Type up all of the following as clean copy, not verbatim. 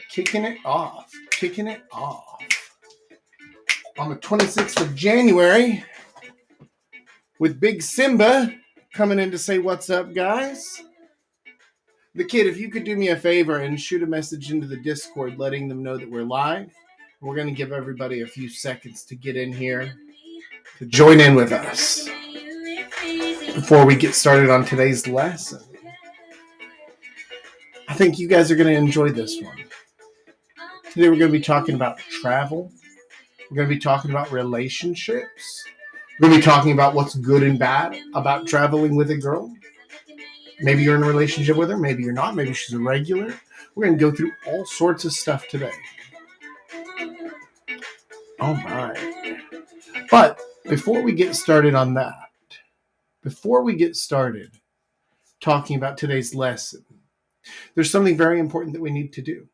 Kicking it off on the 26th of January with Big Simba coming in to say what's up, guys. The kid, if you could do me a favor and shoot a message into the Discord letting them know that we're live. We're going to give everybody a few seconds to get in here to join in with us before we get started on today's lesson. I think you guys are going to enjoy this one. Today we're going to be talking about travel. We're going to be talking about relationships. We're going to be talking about what's good and bad about traveling with a girl. Maybe you're in a relationship with her. Maybe you're not. Maybe she's a regular. We're going to go through all sorts of stuff today. Oh my. But before we get started on that, before we get started talking about today's lesson, there's something very important that we need to do.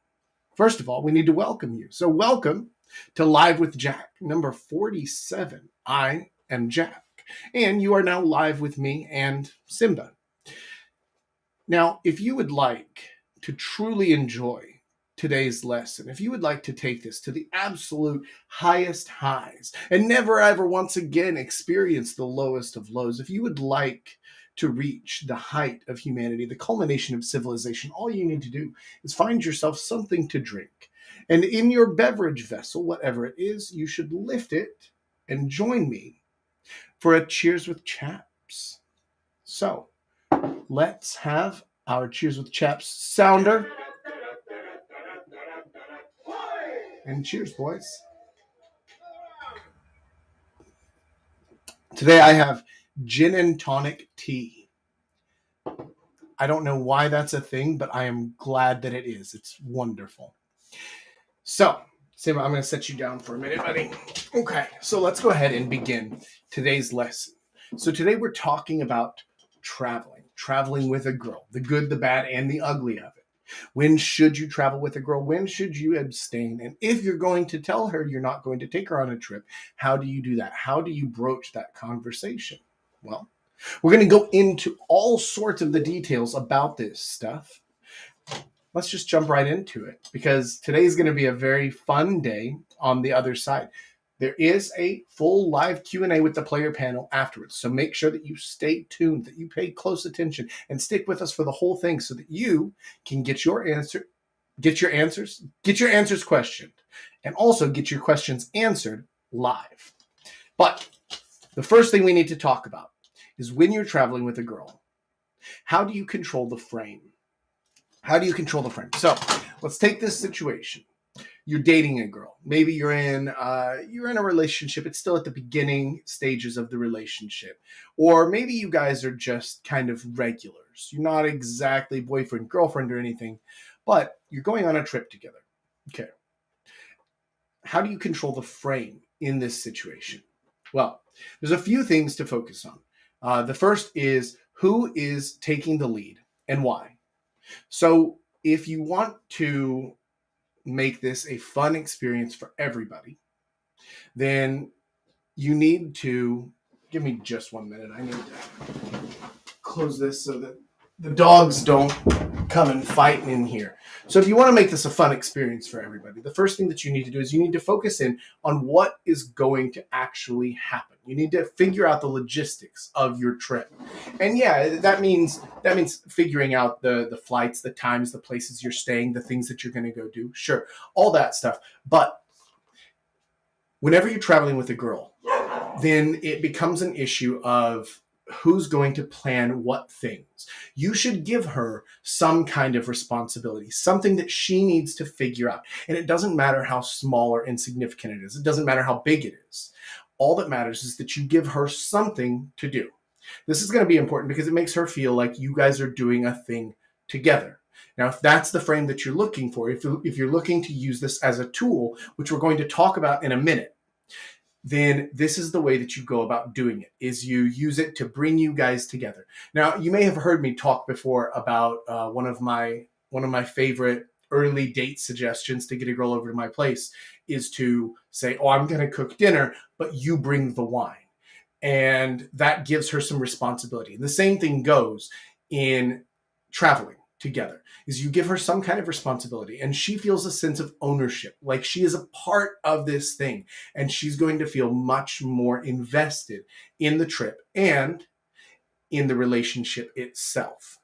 First of all, we need to welcome you. So welcome to Live with Jack, number 47. I am Jack, and you are now live with me and Simba. Now, if you would like to truly enjoy today's lesson, if you would like to take this to the absolute highest highs and never ever once again experience the lowest of lows, if you would like to reach the height of humanity, the culmination of civilization, all you need to do is find yourself something to drink. And in your beverage vessel, whatever it is, you should lift it and join me for a Cheers with Chaps. So, let's have our Cheers with Chaps sounder. And cheers, boys. Today I have gin and tonic tea. I don't know why that's a thing, but I am glad that it is. It's wonderful. So, Simba, I'm going to set you down for a minute, buddy. Okay, so let's go ahead and begin today's lesson. So today we're talking about traveling with a girl, the good, the bad, and the ugly of it. When should you travel with a girl? When should you abstain? And if you're going to tell her you're not going to take her on a trip, how do you do that? How do you broach that conversation? Well, we're going to go into all sorts of the details about this stuff. Let's just jump right into it because today's going to be a very fun day on the other side. There is a full live Q&A with the player panel afterwards. So make sure that you stay tuned, that you pay close attention and stick with us for the whole thing so that you can get your answers questioned, and also get your questions answered live. But the first thing we need to talk about is when you're traveling with a girl, how do you control the frame? How do you control the frame? So let's take this situation. You're dating a girl. Maybe you're in a relationship. It's still at the beginning stages of the relationship. Or maybe you guys are just kind of regulars. You're not exactly boyfriend, girlfriend or anything, but you're going on a trip together. Okay. How do you control the frame in this situation? Well, there's a few things to focus on. The first is who is taking the lead and why. So if you want to make this a fun experience for everybody, then you need to give me just 1 minute. I need to close this so that the dogs don't come and fight in here. So if you want to make this a fun experience for everybody, the first thing that you need to do is you need to focus in on what is going to actually happen. You need to figure out the logistics of your trip. And yeah, that means figuring out the flights, the times, the places you're staying, the things that you're going to go do. Sure, all that stuff. But whenever you're traveling with a girl, then it becomes an issue of who's going to plan what things. You should give her some kind of responsibility, something that she needs to figure out. And it doesn't matter how small or insignificant it is. It doesn't matter how big it is. All that matters is that you give her something to do. This is going to be important because it makes her feel like you guys are doing a thing together. Now, if that's the frame that you're looking for, if you're looking to use this as a tool, which we're going to talk about in a minute, then this is the way that you go about doing it, is you use it to bring you guys together. Now, you may have heard me talk before about one of my favorite early date suggestions to get a girl over to my place is to say, oh, I'm going to cook dinner, but you bring the wine. And that gives her some responsibility. And the same thing goes in traveling. together is you give her some kind of responsibility and she feels a sense of ownership, like she is a part of this thing, and she's going to feel much more invested in the trip and in the relationship itself.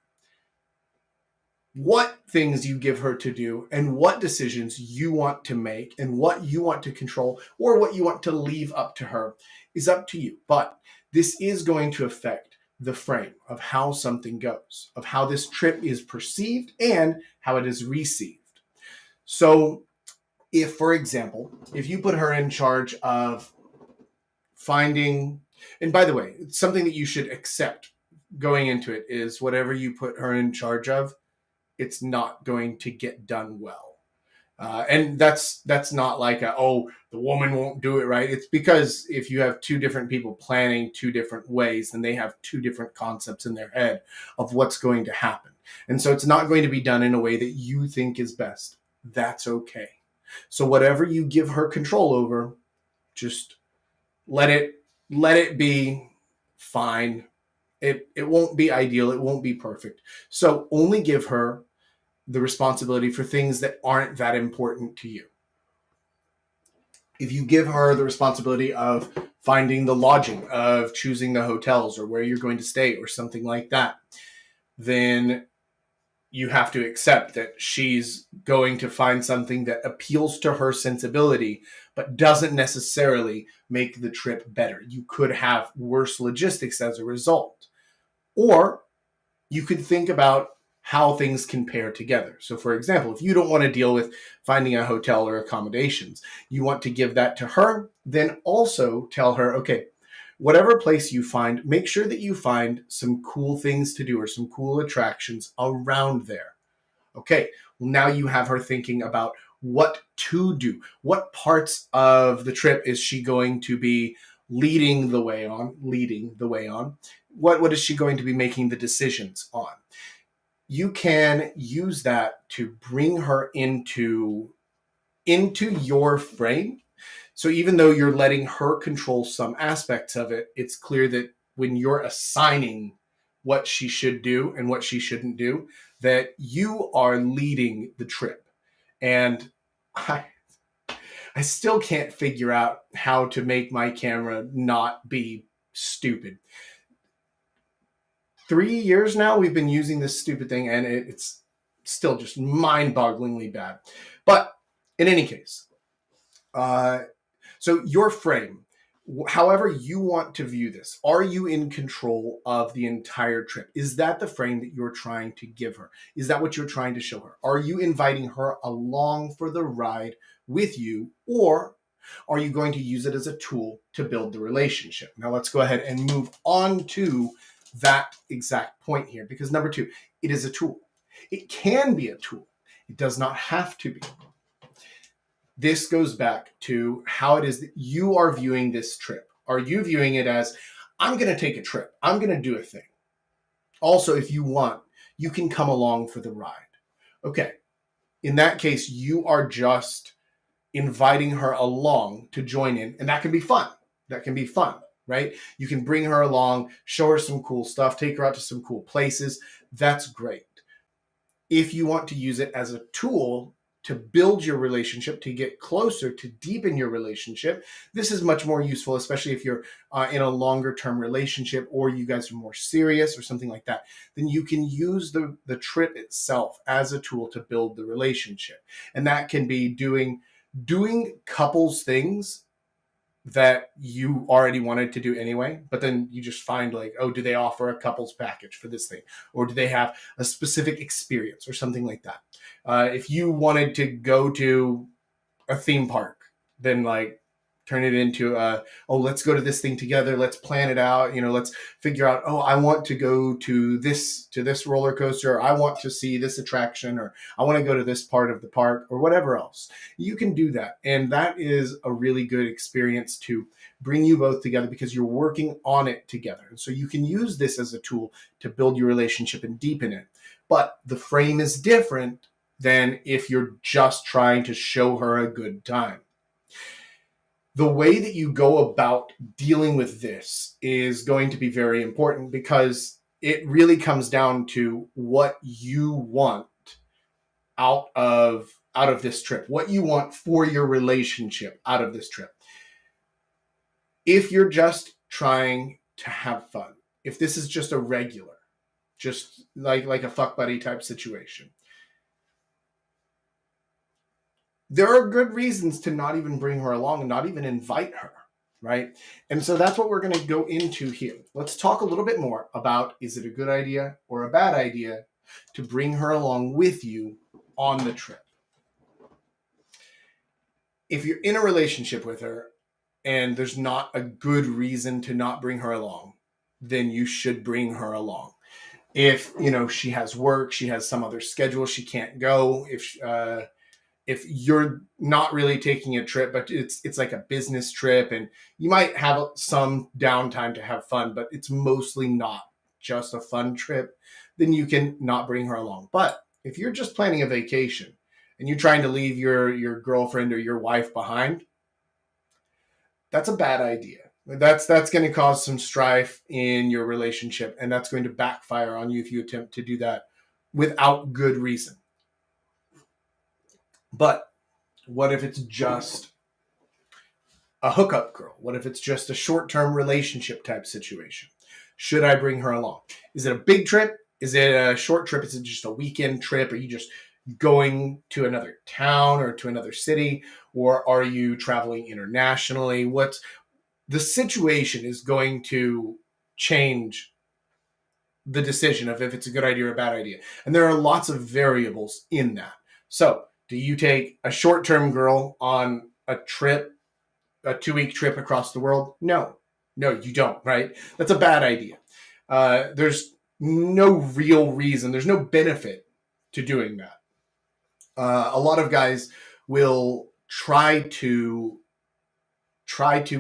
What things you give her to do and what decisions you want to make and what you want to control or what you want to leave up to her is up to you. But this is going to affect the frame of how something goes, of how this trip is perceived and how it is received. So if, for example, if you put her in charge of finding, and by the way, it's something that you should accept going into it is whatever you put her in charge of, it's not going to get done well. And that's not like the woman won't do it right. It's because if you have two different people planning two different ways, then they have two different concepts in their head of what's going to happen. And so it's not going to be done in a way that you think is best. That's okay. So whatever you give her control over, just let it be fine. It won't be ideal. It won't be perfect. So only give her the responsibility for things that aren't that important to you. If you give her the responsibility of finding the lodging, of choosing the hotels or where you're going to stay or something like that, then you have to accept that she's going to find something that appeals to her sensibility, but doesn't necessarily make the trip better. You could have worse logistics as a result. Or you could think about how things can pair together. So for example, if you don't want to deal with finding a hotel or accommodations, you want to give that to her, then also tell her, okay, whatever place you find, make sure that you find some cool things to do or some cool attractions around there. Okay, well, now you have her thinking about what to do. What parts of the trip is she going to be leading the way on? What is she going to be making the decisions on? You can use that to bring her into your frame. So even though you're letting her control some aspects of it, it's clear that when you're assigning what she should do and what she shouldn't do, that you are leading the trip. And I still can't figure out how to make my camera not be stupid. 3 years now we've been using this stupid thing, and it's still just mind-bogglingly bad. But in any case, so your frame, however you want to view this, are you in control of the entire trip? Is that the frame that you're trying to give her? Is that what you're trying to show her? Are you inviting her along for the ride with you, or are you going to use it as a tool to build the relationship? Now let's go ahead and move on to that exact point here, because number 2, it is a tool. It can be a tool. It does not have to be. This goes back to how it is that you are viewing this trip. Are you viewing it as, I'm going to take a trip, I'm going to do a thing? Also, if you want, you can come along for the ride. Okay, in that case, you are just inviting her along to join in, and that can be fun. Right? You can bring her along, show her some cool stuff, take her out to some cool places. That's great. If you want to use it as a tool to build your relationship, to get closer, to deepen your relationship, this is much more useful, especially if you're in a longer term relationship or you guys are more serious or something like that. Then you can use the trip itself as a tool to build the relationship. And that can be doing couples things that you already wanted to do anyway, but then you just find like, oh, do they offer a couples package for this thing? Or do they have a specific experience or something like that? If you wanted to go to a theme park, then like turn it into let's go to this thing together. Let's plan it out. Let's figure out, I want to go to this roller coaster. Or I want to see this attraction, or I want to go to this part of the park, or whatever else. You can do that. And that is a really good experience to bring you both together because you're working on it together. And so you can use this as a tool to build your relationship and deepen it. But the frame is different than if you're just trying to show her a good time. The way that you go about dealing with this is going to be very important because it really comes down to what you want out of this trip, what you want for your relationship out of this trip. If you're just trying to have fun, if this is just a regular, just like a fuck buddy type situation, there are good reasons to not even bring her along and not even invite her, right? And so that's what we're going to go into here. Let's talk a little bit more about, is it a good idea or a bad idea to bring her along with you on the trip? If you're in a relationship with her and there's not a good reason to not bring her along, then you should bring her along. If, she has work, she has some other schedule, she can't go. If you're not really taking a trip, but it's like a business trip and you might have some downtime to have fun, but it's mostly not just a fun trip, then you can not bring her along. But if you're just planning a vacation and you're trying to leave your girlfriend or your wife behind, that's a bad idea. That's going to cause some strife in your relationship, and that's going to backfire on you if you attempt to do that without good reason. But what if it's just a hookup girl? What if it's just a short-term relationship type situation? Should I bring her along? Is it a big trip? Is it a short trip? Is it just a weekend trip? Are you just going to another town or to another city? Or are you traveling internationally? The situation is going to change the decision of if it's a good idea or a bad idea. And there are lots of variables in that. So do you take a short-term girl on a trip, a 2-week trip across the world? No, you don't, right? That's a bad idea. There's no real reason. There's no benefit to doing that. A lot of guys will try to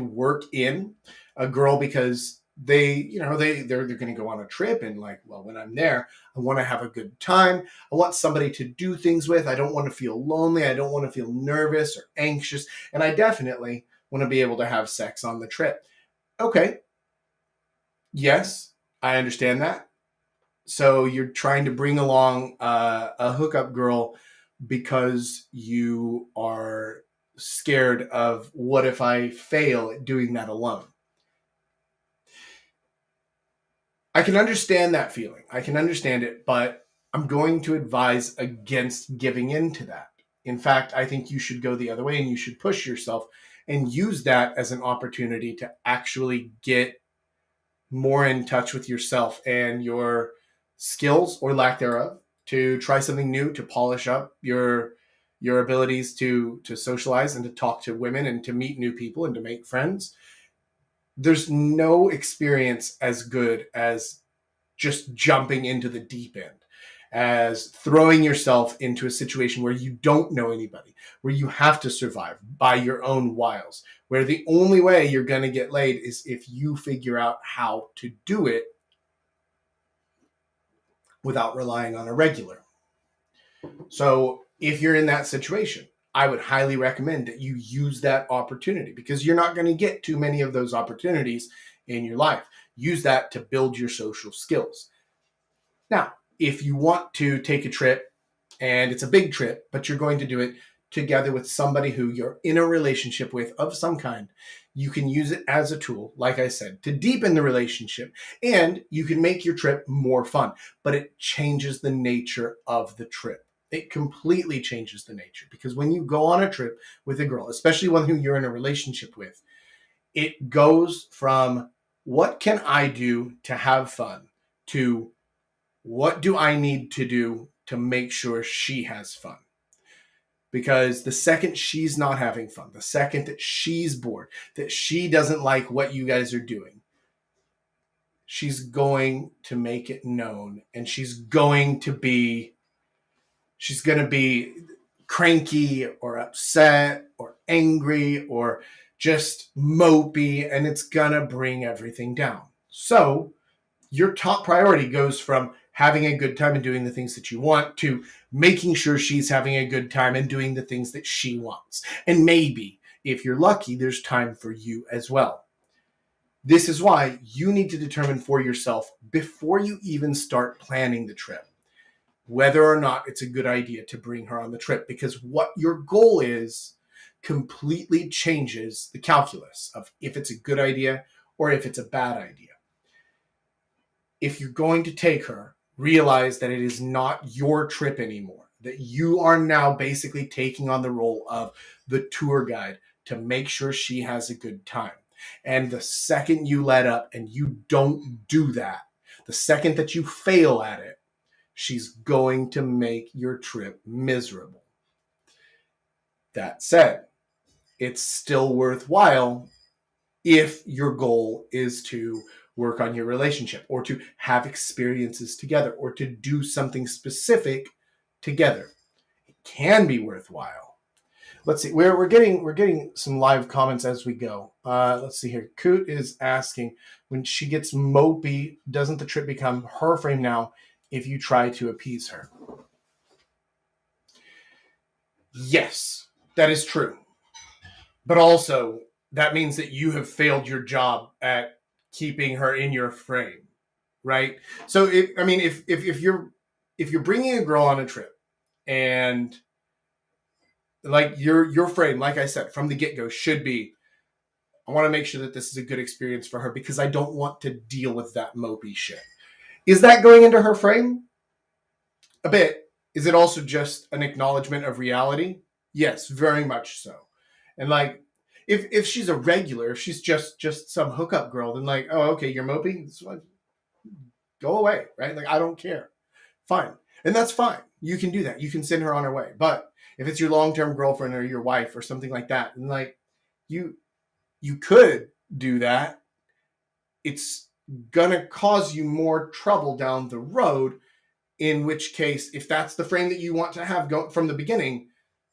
work in a girl because they're going to go on a trip and when I'm there, I want to have a good time. I want somebody to do things with. I don't want to feel lonely. I don't want to feel nervous or anxious. And I definitely want to be able to have sex on the trip. Okay. Yes, I understand that. So you're trying to bring along a hookup girl because you are scared of what if I fail at doing that alone. I can understand that feeling. I can understand it, but I'm going to advise against giving in to that. In fact, I think you should go the other way and you should push yourself and use that as an opportunity to actually get more in touch with yourself and your skills or lack thereof, to try something new, to polish up your abilities to socialize and to talk to women and to meet new people and to make friends. There's no experience as good as just jumping into the deep end, as throwing yourself into a situation where you don't know anybody, where you have to survive by your own wiles, where the only way you're going to get laid is if you figure out how to do it without relying on a regular. So if you're in that situation, I would highly recommend that you use that opportunity, because you're not going to get too many of those opportunities in your life. Use that to build your social skills. Now, if you want to take a trip and it's a big trip, but you're going to do it together with somebody who you're in a relationship with of some kind, you can use it as a tool, like I said, to deepen the relationship, and you can make your trip more fun, but it changes the nature of the trip. It completely changes the nature, because when you go on a trip with a girl, especially one who you're in a relationship with, it goes from what can I do to have fun to what do I need to do to make sure she has fun. Because the second she's not having fun, the second that she's bored, that she doesn't like what you guys are doing, she's going to make it known, and she's going to be cranky or upset or angry or just mopey, and it's gonna bring everything down. So your top priority goes from having a good time and doing the things that you want to making sure she's having a good time and doing the things that she wants. And maybe, if you're lucky, there's time for you as well. This is why you need to determine for yourself before you even start planning the trip whether or not it's a good idea to bring her on the trip, because what your goal is completely changes the calculus of if it's a good idea or if it's a bad idea. If you're going to take her, realize that it is not your trip anymore, that you are now basically taking on the role of the tour guide to make sure she has a good time. And the second you let up and you don't do that, the second that you fail at it, she's going to make your trip miserable. That said, it's still worthwhile if your goal is to work on your relationship or to have experiences together or to do something specific together. It can be worthwhile. Let's see. We're getting some live comments as we go. Let's see here. Coot is asking, when she gets mopey, doesn't the trip become her frame now if you try to appease her? Yes, that is true. But also, that means that you have failed your job at keeping her in your frame, right? So, if you're bringing a girl on a trip, and like your frame, like I said from the get go, should be, I want to make sure that this is a good experience for her because I don't want to deal with that mopey shit. Is that going into her frame? A bit. Is it also just an acknowledgement of reality? Yes, very much so. And like, if she's a regular, if she's just some hookup girl, then like, oh, okay, you're mopey. Go away, right? Like, I don't care. Fine. And that's fine. You can do that. You can send her on her way. But if it's your long-term girlfriend or your wife or something like that, and like, you could do that. It's gonna cause you more trouble down the road, in which case, if that's the frame that you want to have go from the beginning,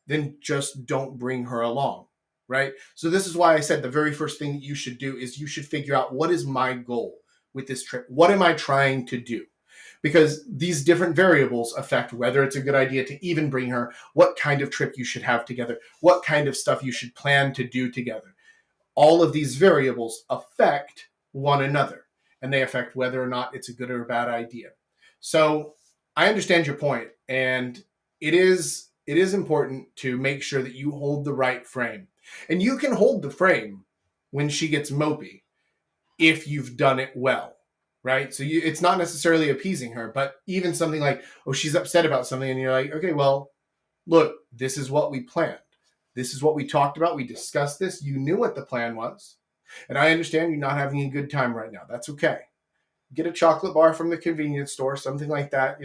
then just don't bring her along, right? So this is why I said the very first thing that you should do is you should figure out, what is my goal with this trip? What am I trying to do? Because these different variables affect whether it's a good idea to even bring her, what kind of trip you should have together, what kind of stuff you should plan to do together. All of these variables affect one another, and they affect whether or not it's a good or a bad idea. So I understand your point, and it is important to make sure that you hold the right frame. And you can hold the frame when she gets mopey if you've done it well, right? So it's not necessarily appeasing her, but even something like, oh, she's upset about something, and you're like, okay, well, look, this is what we planned. This is what we talked about. We discussed this. You knew what the plan was. And I understand you're not having a good time right now. That's okay. Get a chocolate bar from the convenience store, something like that,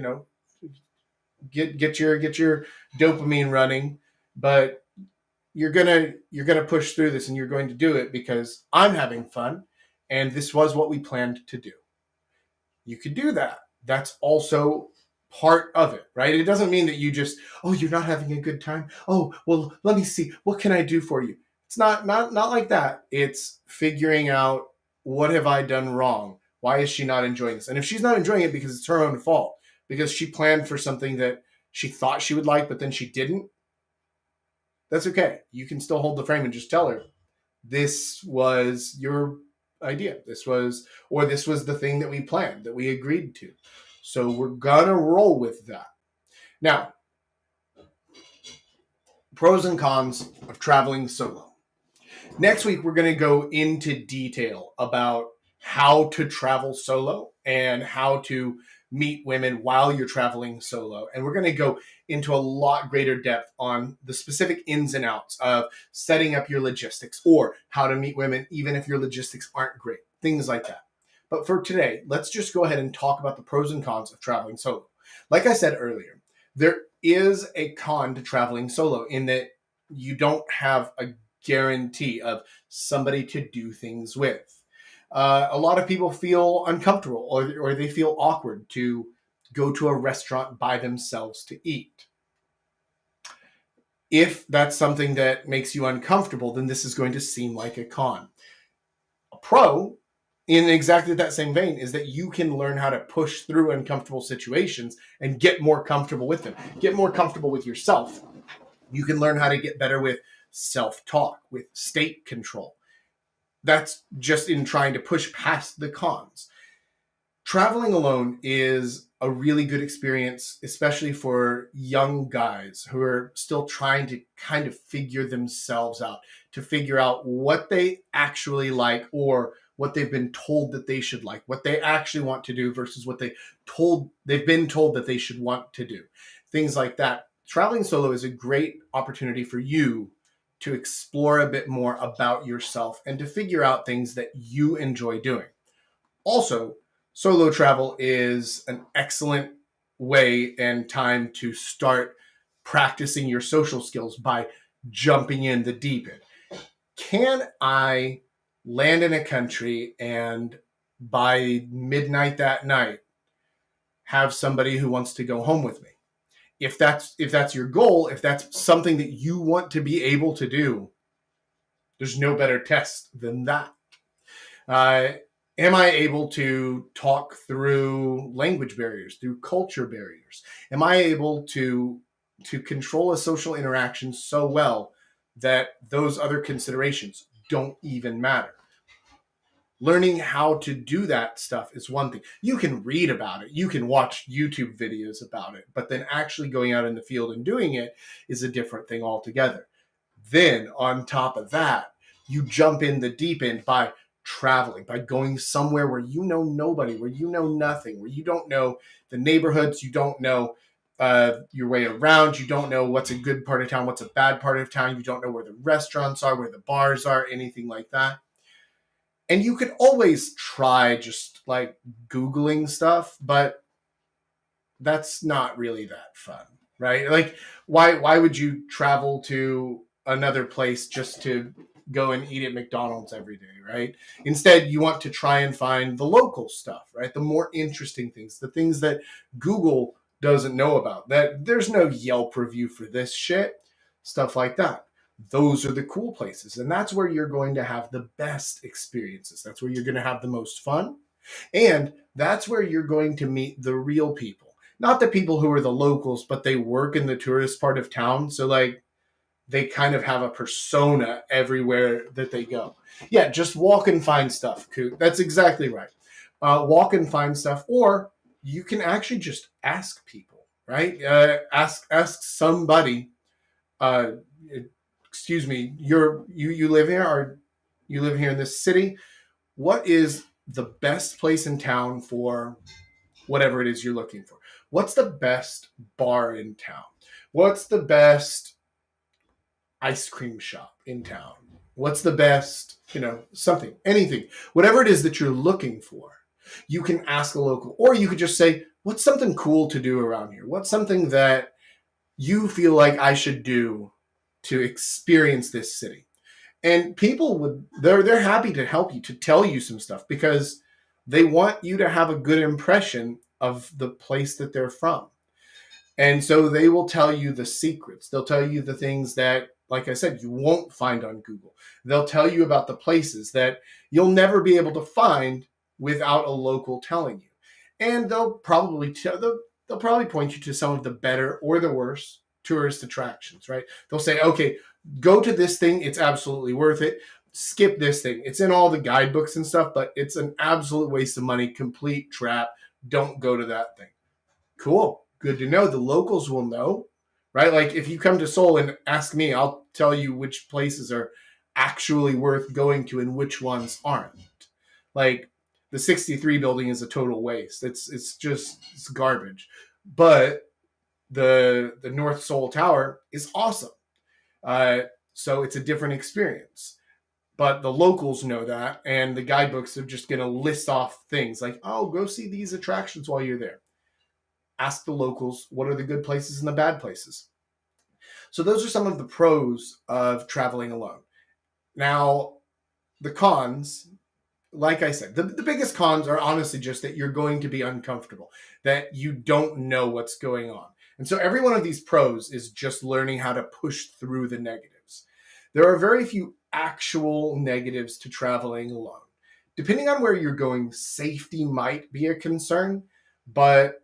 get your dopamine running, but you're gonna push through this, and you're going to do it because I'm having fun, and this was what we planned to do. You could do that. That's also part of it, right? It doesn't mean that you just, oh, you're not having a good time. Oh, well, let me see. What can I do for you? It's not like that. It's figuring out, what have I done wrong? Why is she not enjoying this? And if she's not enjoying it because it's her own fault, because she planned for something that she thought she would like, but then she didn't, that's okay. You can still hold the frame and just tell her, this was your idea. This was the thing that we planned, that we agreed to. So we're gonna roll with that. Now, pros and cons of traveling solo. Next week, we're going to go into detail about how to travel solo and how to meet women while you're traveling solo. And we're going to go into a lot greater depth on the specific ins and outs of setting up your logistics, or how to meet women even if your logistics aren't great, things like that. But for today, let's just go ahead and talk about the pros and cons of traveling solo. Like I said earlier, there is a con to traveling solo in that you don't have a guarantee of somebody to do things with. A lot of people feel uncomfortable, or they feel awkward to go to a restaurant by themselves to eat. If that's something that makes you uncomfortable, then this is going to seem like a con. A pro, in exactly that same vein, is that you can learn how to push through uncomfortable situations and get more comfortable with them. Get more comfortable with yourself. You can learn how to get better with self-talk, with state control. that's just in trying to push past the cons. Traveling alone is a really good experience, especially for young guys who are still trying to kind of figure themselves out, to figure out what they actually like or what they've been told that they should like, what they actually want to do versus what they've been told that they should want to do. Things like that. Traveling solo is a great opportunity for you to explore a bit more about yourself and to figure out things that you enjoy doing. Also, solo travel is an excellent way and time to start practicing your social skills by jumping in the deep end. Can I land in a country and by midnight that night have somebody who wants to go home with me? If that's your goal, if that's something that you want to be able to do, there's no better test than that. Am I able to talk through language barriers, through culture barriers? Am I able to control a social interaction so well that those other considerations don't even matter? Learning how to do that stuff is one thing. You can read about it, you can watch YouTube videos about it, but then actually going out in the field and doing it is a different thing altogether. Then, on top of that, you jump in the deep end by traveling, by going somewhere where you know nobody, where you know nothing, where you don't know the neighborhoods, you don't know your way around, you don't know what's a good part of town, what's a bad part of town, you don't know where the restaurants are, where the bars are, anything like that. And you could always try just like Googling stuff, but that's not really that fun, right? Like, why would you travel to another place just to go and eat at McDonald's every day, right? Instead, you want to try and find the local stuff, right? The more interesting things, the things that Google doesn't know about, that there's no Yelp review for this shit, stuff like that. Those are the cool places. And that's where you're going to have the best experiences. That's where you're going to have the most fun. And that's where you're going to meet the real people. Not the people who are the locals, but they work in the tourist part of town. So, like, they kind of have a persona everywhere that they go. Yeah, just walk and find stuff, Coot. That's exactly right. Walk and find stuff, or you can actually just ask people, right? Ask somebody. Uh, Excuse me, you live here, or you live here in this city? What is the best place in town for whatever it is you're looking for? What's the best bar in town? What's the best ice cream shop in town? What's the best, something, anything, whatever it is that you're looking for, you can ask a local, or you could just say, what's something cool to do around here? What's something that you feel like I should do to experience this city? And people they're happy to help you, to tell you some stuff, because they want you to have a good impression of the place that they're from. And so they will tell you the secrets. They'll tell you the things that, like I said, you won't find on Google. They'll tell you about the places that you'll never be able to find without a local telling you. And they'll probably point you to some of the better or the worse tourist attractions, right? They'll say, okay, go to this thing. It's absolutely worth it. Skip this thing. It's in all the guidebooks and stuff, but it's an absolute waste of money, complete trap. Don't go to that thing. Cool. Good to know. The locals will know, right? Like, if you come to Seoul and ask me, I'll tell you which places are actually worth going to and which ones aren't. Like, the 63 building is a total waste. It's garbage. But the North Seoul Tower is awesome. So it's a different experience. But the locals know that, and the guidebooks are just going to list off things like, oh, go see these attractions while you're there. Ask the locals, what are the good places and the bad places? So those are some of the pros of traveling alone. Now, the cons, like I said, the biggest cons are honestly just that you're going to be uncomfortable, that you don't know what's going on. And so every one of these pros is just learning how to push through the negatives. There are very few actual negatives to traveling alone. Depending on where you're going, safety might be a concern, but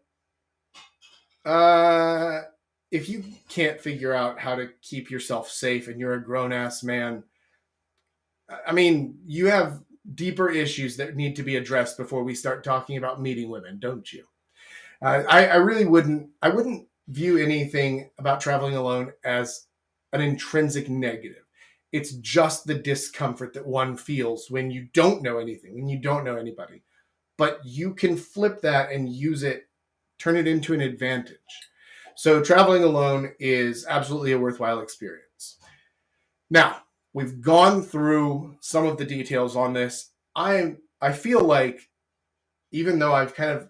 if you can't figure out how to keep yourself safe and you're a grown-ass man, I mean, you have deeper issues that need to be addressed before we start talking about meeting women, don't you? I really wouldn't. I wouldn't view anything about traveling alone as an intrinsic negative. It's just the discomfort that one feels when you don't know anything, when you don't know anybody. But you can flip that and use it, turn it into an advantage. So traveling alone is absolutely a worthwhile experience. Now, we've gone through some of the details on this. I feel like even though I've kind of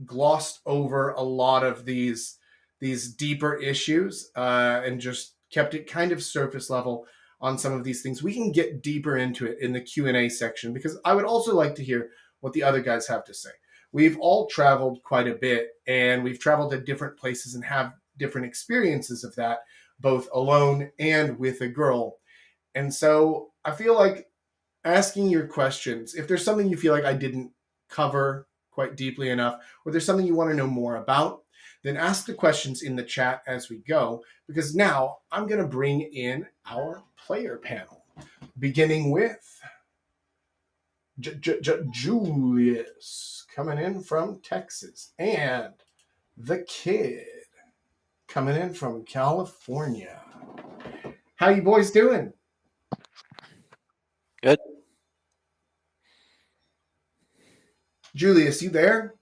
glossed over a lot of these deeper issues and just kept it kind of surface level on some of these things, we can get deeper into it in the Q&A section, because I would also like to hear what the other guys have to say. We've all traveled quite a bit, and we've traveled to different places and have different experiences of that, both alone and with a girl. And so I feel like asking your questions, if there's something you feel like I didn't cover quite deeply enough, or there's something you want to know more about, then ask the questions in the chat as we go, because now I'm going to bring in our player panel, beginning with Julius coming in from Texas, and the kid coming in from California. How you boys doing? Good. Julius, you there?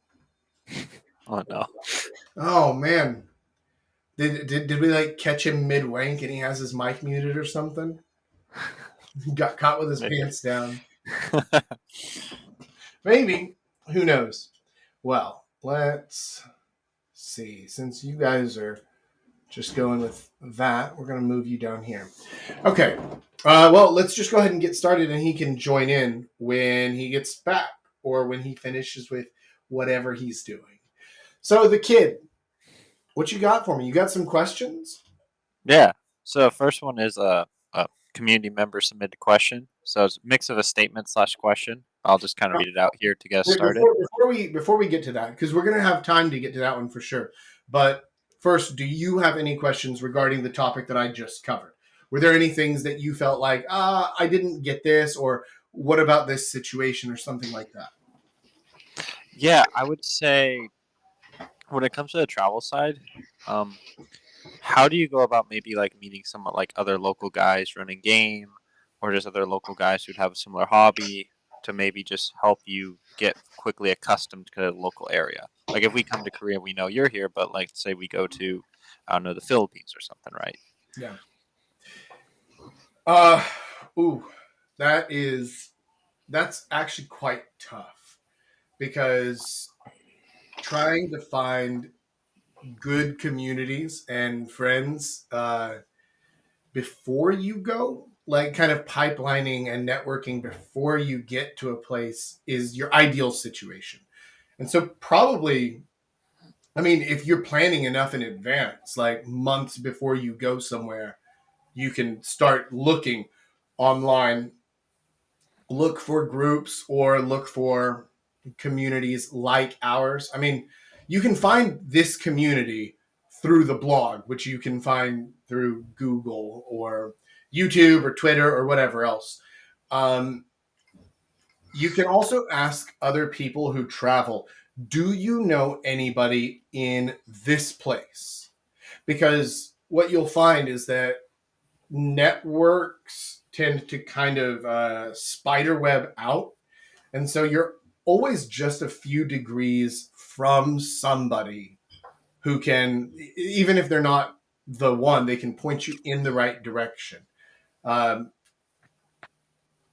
Oh no. Oh man. Did we like catch him mid wank and he has his mic muted or something? He got caught with his Maybe. pants down. Maybe. Who knows? Well, let's see. Since you guys are just going with that, we're going to move you down here. Okay. Well, let's just go ahead and get started, and he can join in when he gets back or when he finishes with whatever he's doing. So, the kid, what you got for me? You got some questions? Yeah. So first one is a community member submitted question. So it's a mix of a statement slash question. I'll just kind of read it out here to get us started. Before we get to that, because we're going to have time to get to that one for sure. But first, do you have any questions regarding the topic that I just covered? Were there any things that you felt like, I didn't get this, or what about this situation, or something like that? Yeah, I would say when it comes to the travel side, how do you go about maybe like meeting some like other local guys running game, or just other local guys who'd have a similar hobby to maybe just help you get quickly accustomed to the local area? Like if we come to Korea, we know you're here, but like say we go to, I don't know, the Philippines or something, right? Yeah. Uh, ooh, that's actually quite tough, because trying to find good communities and friends before you go, like kind of pipelining and networking before you get to a place, is your ideal situation. And so, probably, I mean, if you're planning enough in advance, like months before you go somewhere, you can start looking online, look for groups or look for communities like ours. I mean, you can find this community through the blog, which you can find through Google or YouTube or Twitter or whatever else. Um, you can also ask other people who travel, do you know anybody in this place? Because what you'll find is that networks tend to kind of spider web out. And so you're always just a few degrees from somebody who can, even if they're not the one, they can point you in the right direction. Um,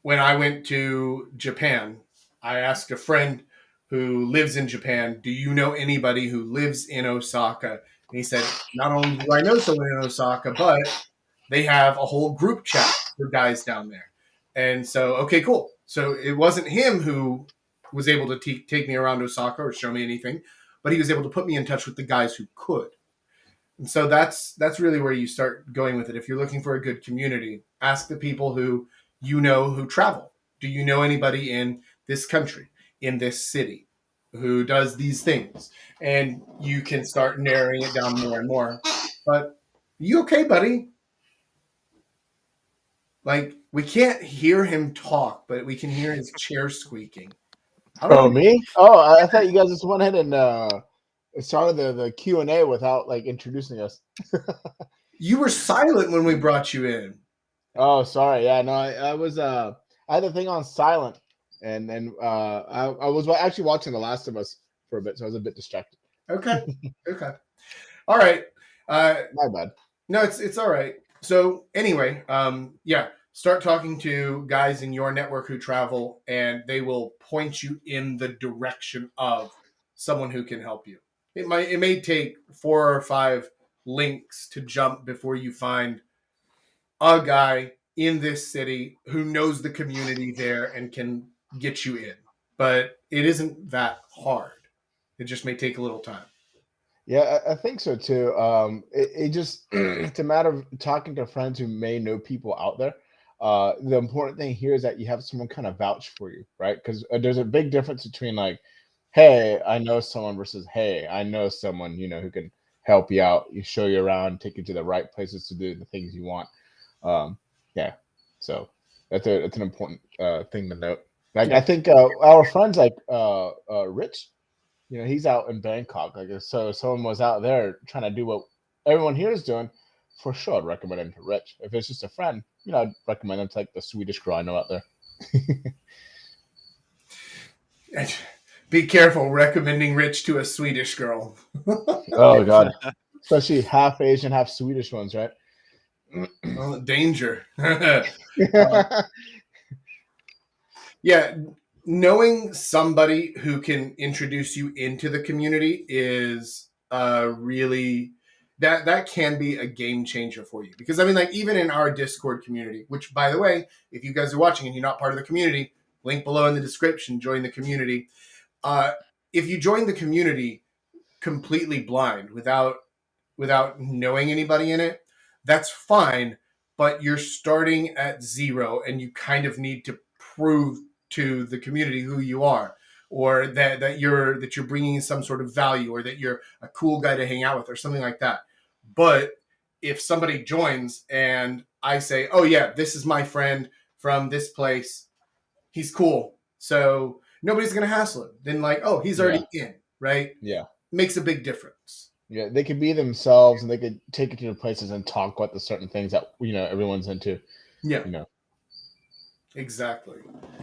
when I went to Japan, I asked a friend who lives in Japan, do you know anybody who lives in Osaka? And he said, not only do I know someone in Osaka, but they have a whole group chat for guys down there. And so, okay, cool. So it wasn't him who was able to take me around Osaka or show me anything, but he was able to put me in touch with the guys who could. And so that's really where you start going with it. If you're looking for a good community, ask the people who you know who travel. Do you know anybody in this country, in this city, who does these things? And you can start narrowing it down more and more. But you okay, buddy? Like we can't hear him talk, but we can hear his chair squeaking. I don't Oh, know. me? Oh, I thought you guys just went ahead and started the Q&A without like introducing us. You were silent when we brought you in. Oh, sorry. Yeah, no, I was I had the thing on silent, and I was actually watching The Last of Us for a bit, so I was a bit distracted. Okay. Okay. All right. My bad. No, it's all right. So anyway, yeah, start talking to guys in your network who travel, and they will point you in the direction of someone who can help you. It may take 4 or 5 links to jump before you find a guy in this city who knows the community there and can get you in. But it isn't that hard. It just may take a little time. Yeah, I think so too. It just it's a matter of talking to friends who may know people out there. The important thing here is that you have someone kind of vouch for you, right? Because there's a big difference between like, hey, I know someone versus hey, I know someone, who can help you out, you show you around, take you to the right places to do the things you want. Um, yeah, so that's an important thing to note. Like Yeah. I think our friends like Rich, he's out in Bangkok. Like, so if someone was out there trying to do what everyone here is doing, for sure, I'd recommend him to Rich. If it's just a friend, I'd recommend him to like the Swedish girl I know out there. Be careful recommending Rich to a Swedish girl. Oh God, especially half Asian, half Swedish ones, right? Oh, danger. Yeah, knowing somebody who can introduce you into the community is really that can be a game changer for you. Because I mean, like even in our Discord community, which by the way, if you guys are watching and you're not part of the community, link below in the description. Join the community. Uh, if you join the community completely blind without knowing anybody in it, that's fine. But you're starting at zero, and you kind of need to prove to the community who you are, or that you're bringing some sort of value, or that you're a cool guy to hang out with, or something like that. But if somebody joins and I say, "Oh yeah, this is my friend from this place. He's cool," so nobody's gonna hassle him. Then like, oh, he's already in, right? Yeah. Makes a big difference. Yeah, they could be themselves, and they could take it to places and talk about the certain things that everyone's into. Yeah, You know, exactly.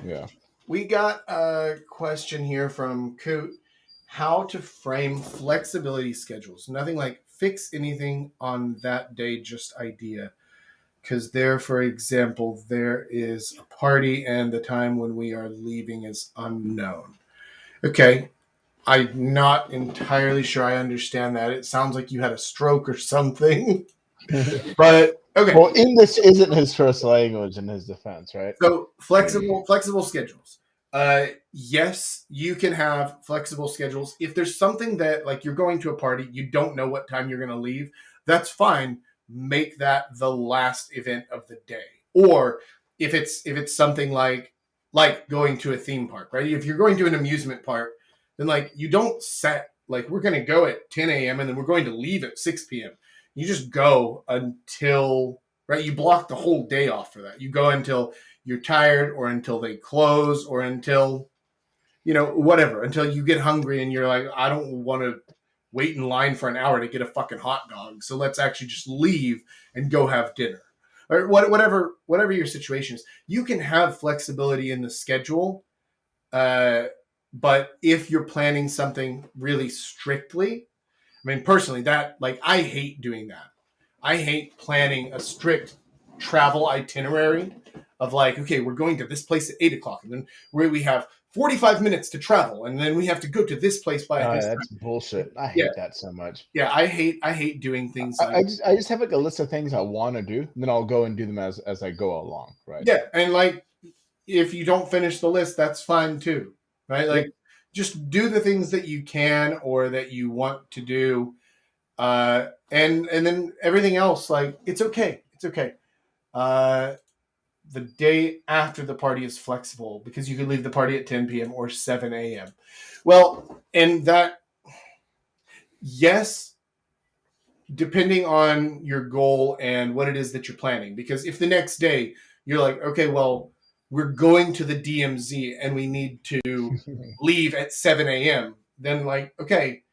yeah. We got a question here from Coot. How to frame flexibility schedules. Nothing like fix anything on that day, just idea. Because there, for example, there is a party and the time when we are leaving is unknown. Okay, I'm not entirely sure I understand that. It sounds like you had a stroke or something. But okay. Well, English isn't his first language in his defense, right? So flexible schedules. Yes, you can have flexible schedules. If there's something that like you're going to a party, you don't know what time you're going to leave, that's fine. Make that the last event of the day. Or if it's something like going to a theme park, right? If you're going to an amusement park, then like you don't set like we're going to go at 10 a.m. and then we're going to leave at 6 p.m. You just go until right. You block the whole day off for that. You go until you're tired, or until they close, or until whatever, until you get hungry and you're like, I don't want to wait in line for an hour to get a fucking hot dog, so let's actually just leave and go have dinner, or whatever your situation is. You can have flexibility in the schedule, but if you're planning something really strictly, I mean, personally, that like I hate doing that. I hate planning a strict travel itinerary of like, okay, we're going to this place at 8 o'clock, and then we have 45 minutes to travel, and then we have to go to this place by this That's time. bullshit. I hate that so much. Yeah, I hate doing things like I just have like a list of things I want to do, and then I'll go and do them as I go along, right? yeah, and like if you don't finish the list, that's fine too, right? Like just do the things that you can or that you want to do, and then everything else, like it's okay. The day after the party is flexible because you can leave the party at 10 p.m. or 7 a.m. Well, and that, yes, depending on your goal and what it is that you're planning. Because if the next day you're like, okay, well, we're going to the DMZ and we need to leave at 7 a.m. Then, like, okay,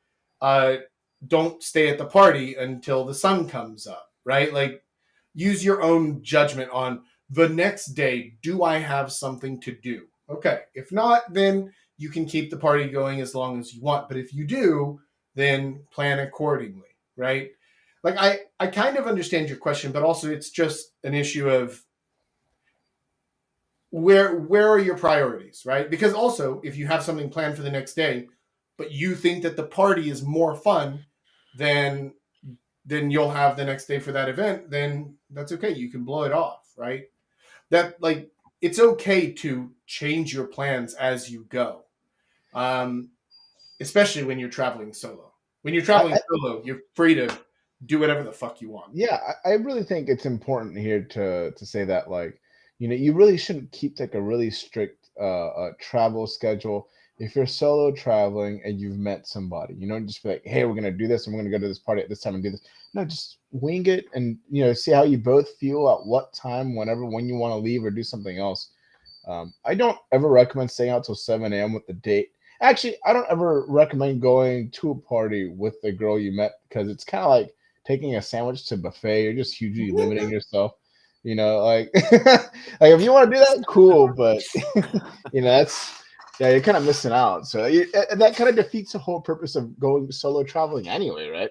don't stay at the party until the sun comes up, right? Like, use your own judgment on the next day. Do I have something to do? Okay. If not, then you can keep the party going as long as you want. But if you do, then plan accordingly, right? Like, I kind of understand your question, but also it's just an issue of where are your priorities, right? Because also, if you have something planned for the next day, but you think that the party is more fun than you'll have the next day for that event, then that's okay. You can blow it off, right? That, like, it's okay to change your plans as you go, especially when you're traveling solo. When you're traveling solo, you're free to do whatever the fuck you want. Yeah, I really think it's important here to say that, like, you really shouldn't keep like a really strict travel schedule if you're solo traveling and you've met somebody. Just be like, hey, we're gonna do this and we're gonna go to this party at this time and do this. No, just wing it and see how you both feel at what time, when you want to leave or do something else. I don't ever recommend staying out till 7 a.m. with the date. Actually, I don't ever recommend going to a party with the girl you met, because it's kind of like taking a sandwich to a buffet. You're just hugely limiting yourself. Like like if you want to do that, cool, but that's you're kind of missing out. So that kind of defeats the whole purpose of going solo traveling anyway, right?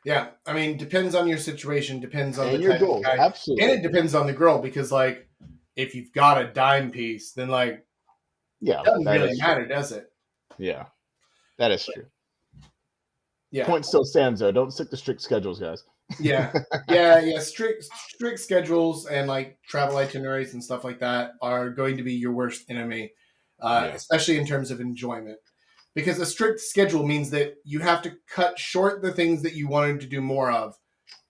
Yeah, I mean, depends on your situation, depends on And the your type of goals, guy, absolutely. and it depends on the girl, because, like, if you've got a dime piece, then, like, Yeah, it doesn't that really is matter, true. does it? Yeah, that is true. Yeah, Point still stands though. Don't stick to strict schedules, guys. yeah. Strict schedules and, like, travel itineraries and stuff like that are going to be your worst enemy, Yeah. especially in terms of enjoyment. Because a strict schedule means that you have to cut short the things that you wanted to do more of,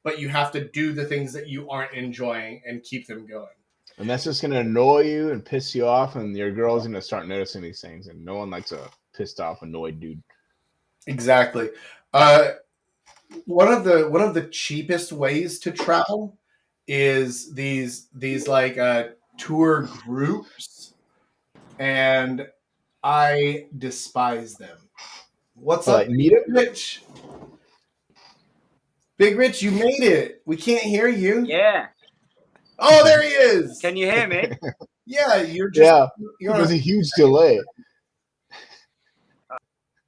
but you have to do the things that you aren't enjoying and keep them going. And that's just going to annoy you and piss you off, and your girl's going to start noticing these things, and no one likes a pissed off, annoyed dude. Exactly. One of the cheapest ways to travel is these like tour groups, and I despise them. What's So, up, like, meetup? Rich? Big Rich, you made it. We can't hear you. Yeah. Oh, there he is. Can you hear me? Yeah, you're There's a huge delay.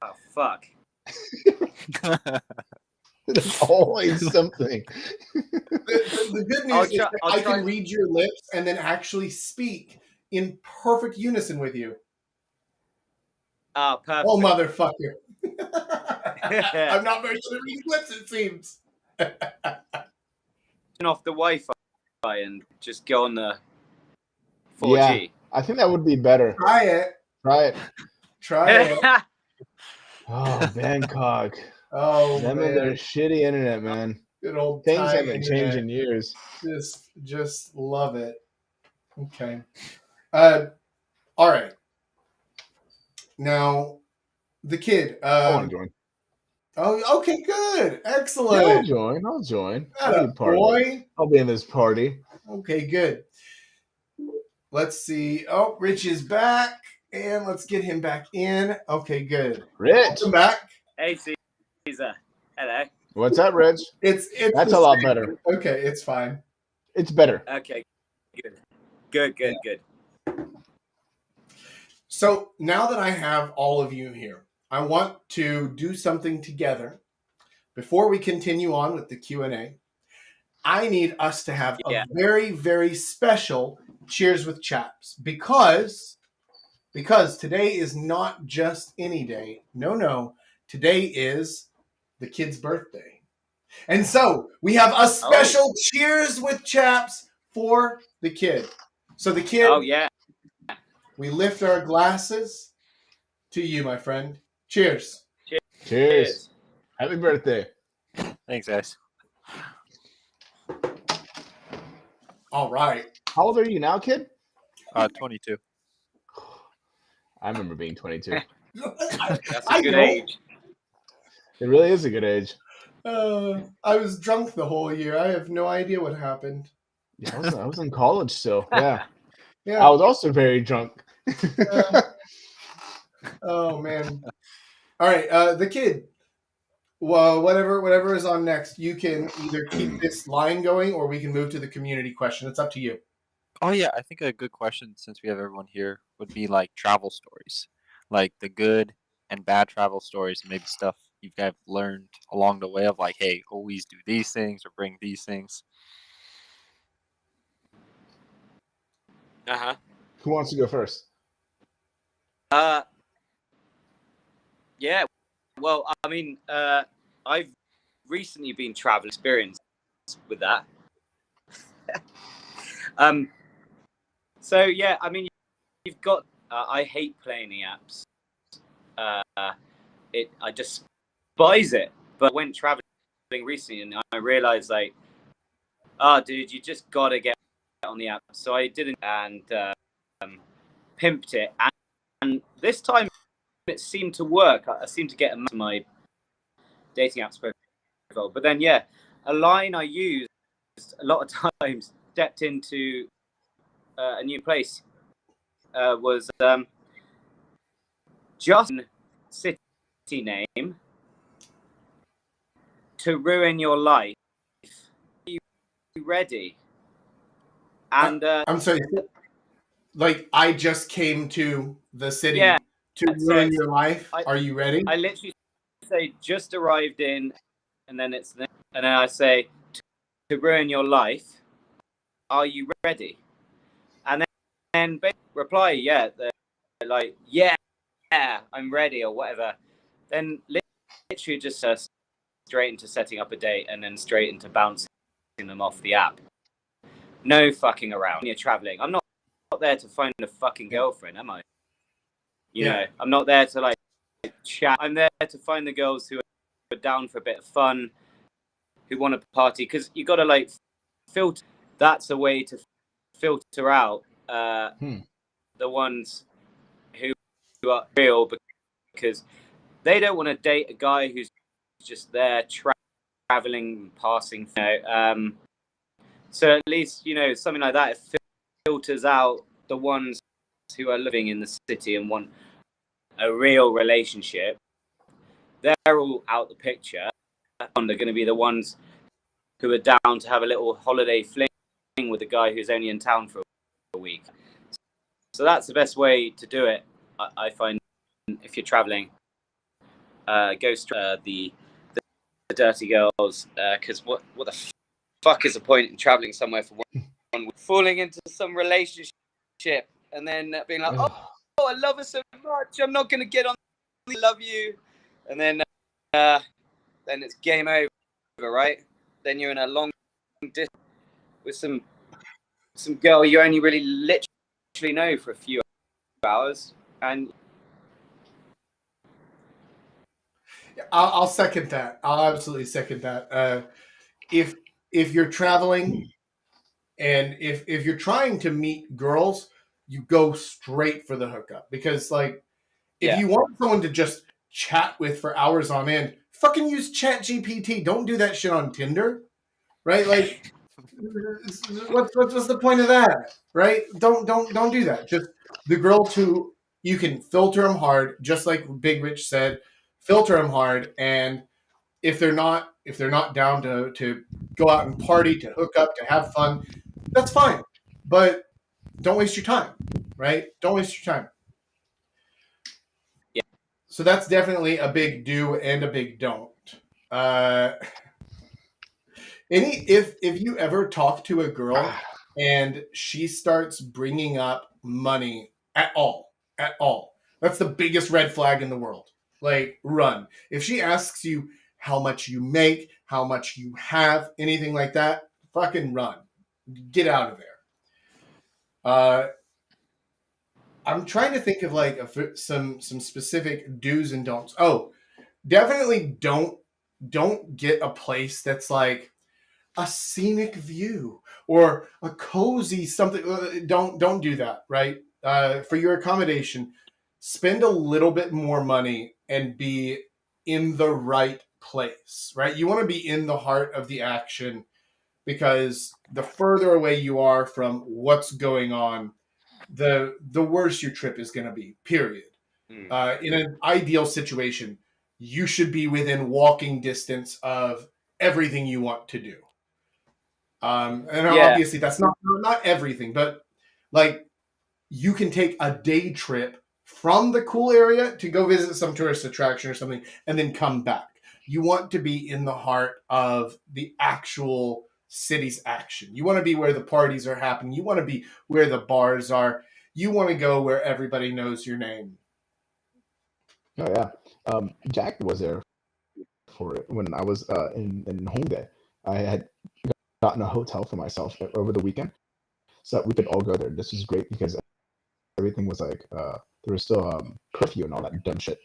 Oh, fuck. There's always something. The good news is that I try. can read your lips and then actually speak in perfect unison with you. Oh, perfect. Oh, motherfucker. I'm not very good at reading lips, it seems. Turn off the Wi-Fi and just go on the 4G. Yeah, I think that would be better. Try it. Try it. Oh, Bangkok. Oh, Them man. and their shitty internet, man. Good old Things Thai haven't internet. changed in years. Just love it. Okay. All right. Now, the kid. I want to join. Oh, okay, good. Yeah, Excellent. I'll join. I'll be part of it. Boy. I'll be in this party. Okay, good. Let's see. Oh, Rich is back, and let's get him back in. Okay, good. Rich, Welcome back. Hey, Caesar. Hello. what's up, Rich? It's That's the a lot same. better. Okay, it's fine. It's better. Okay. Good. So now that I have all of you here, I want to do something together. Before we continue on with the Q&A, I need us to have a very, very special Cheers with Chaps, because today is not just any day. No. Today is the kid's birthday. And so we have a special Cheers with Chaps for the kid. So the kid, Oh, yeah. we lift our glasses to you, my friend. Cheers. Cheers. Happy birthday. Thanks, guys. All right. How old are you now, kid? 22. I remember being 22. That's I a good know. age. It really is a good age. I was drunk the whole year. I have no idea what happened. Yeah, I was in college still. Yeah, I Yeah. was also very drunk. Oh man. All right. The kid. Well, whatever is on next, you can either keep this line going or we can move to the community question. It's up to you. Oh yeah, I think a good question since we have everyone here would be like travel stories, like the good and bad travel stories, and maybe stuff you guys learned along the way of like, hey, always do these things or bring these things. Uh-huh. Who wants to go first? Yeah. Well, I mean, I've recently been travel experience with that. So yeah, I mean, you've got. I hate playing the apps. I despise it. But I went traveling recently, and I realized like, dude, you just gotta get on the app. So I didn't and pimped it, and this time it seemed to work. I seemed to get my dating apps profile. But then, yeah, a line I used a lot of times stepped into a new place was just city name to ruin your life. Are you ready? And I'm sorry. Like I just came to the city yeah, to so ruin your life. I- Are you ready? I literally say just arrived in, and then I say to ruin your life. Are you ready? And then reply, yeah. They're like, yeah, I'm ready or whatever. Then literally just straight into setting up a date and then straight into bouncing them off the app. No fucking around. When you're traveling, I'm not there to find a fucking girlfriend, am I? You know, I'm not there to like chat. I'm there to find the girls who are down for a bit of fun, who want to party. Because you got to like filter. That's a way to filter out the ones who are real, because they don't want to date a guy who's just there traveling, passing. So at least something like that. It filters out the ones who are living in the city and want a real relationship. They're all out the picture. And they're going to be the ones who are down to have a little holiday fling with a guy who's only in town for a week. So that's the best way to do it, I find. If you're traveling, go straight the dirty girls, because what the fuck is the point in traveling somewhere for one week, falling into some relationship and then being like, oh, I love her so much, I'm not gonna get on. I love you, and then it's game over, right? Then you're in a long distance with some girl you only really literally know for a few hours, and I'll second that. I'll absolutely second that. If you're traveling and if you're trying to meet girls, you go straight for the hookup because like if you want someone to just chat with for hours on end, fucking use Chat GPT. Don't do that shit on Tinder, right? Like, what's the point of that, right? Don't do that. Just the girls who you can filter them hard, just like Big Rich said, filter them hard, and if they're not down to go out and party, to hook up, to have fun, that's fine. But don't waste your time, right? Don't waste your time. Yeah. So that's definitely a big do and a big don't. If you ever talk to a girl and she starts bringing up money at all, that's the biggest red flag in the world. Like, run. If she asks you how much you make, how much you have, anything like that, fucking run. Get out of there. I'm trying to think of like some specific do's and don'ts. Oh, definitely don't get a place that's like a scenic view or a cozy something. Don't do that, right? For your accommodation, spend a little bit more money and be in the right place, right? You want to be in the heart of the action, because the further away you are from what's going on, the worse your trip is going to be. Period. In an ideal situation, you should be within walking distance of everything you want to do. And Yeah. obviously, that's not everything, but like you can take a day trip from the cool area to go visit some tourist attraction or something, and then come back. You want to be in the heart of the actual city's action. You want to be where the parties are happening. You want to be where the bars are. You want to go where everybody knows your name. Oh yeah, Jack was there for it when I was in Hongdae. I had gotten a hotel for myself over the weekend, so that we could all go there. This was great because everything was like there was still curfew and all that dumb shit.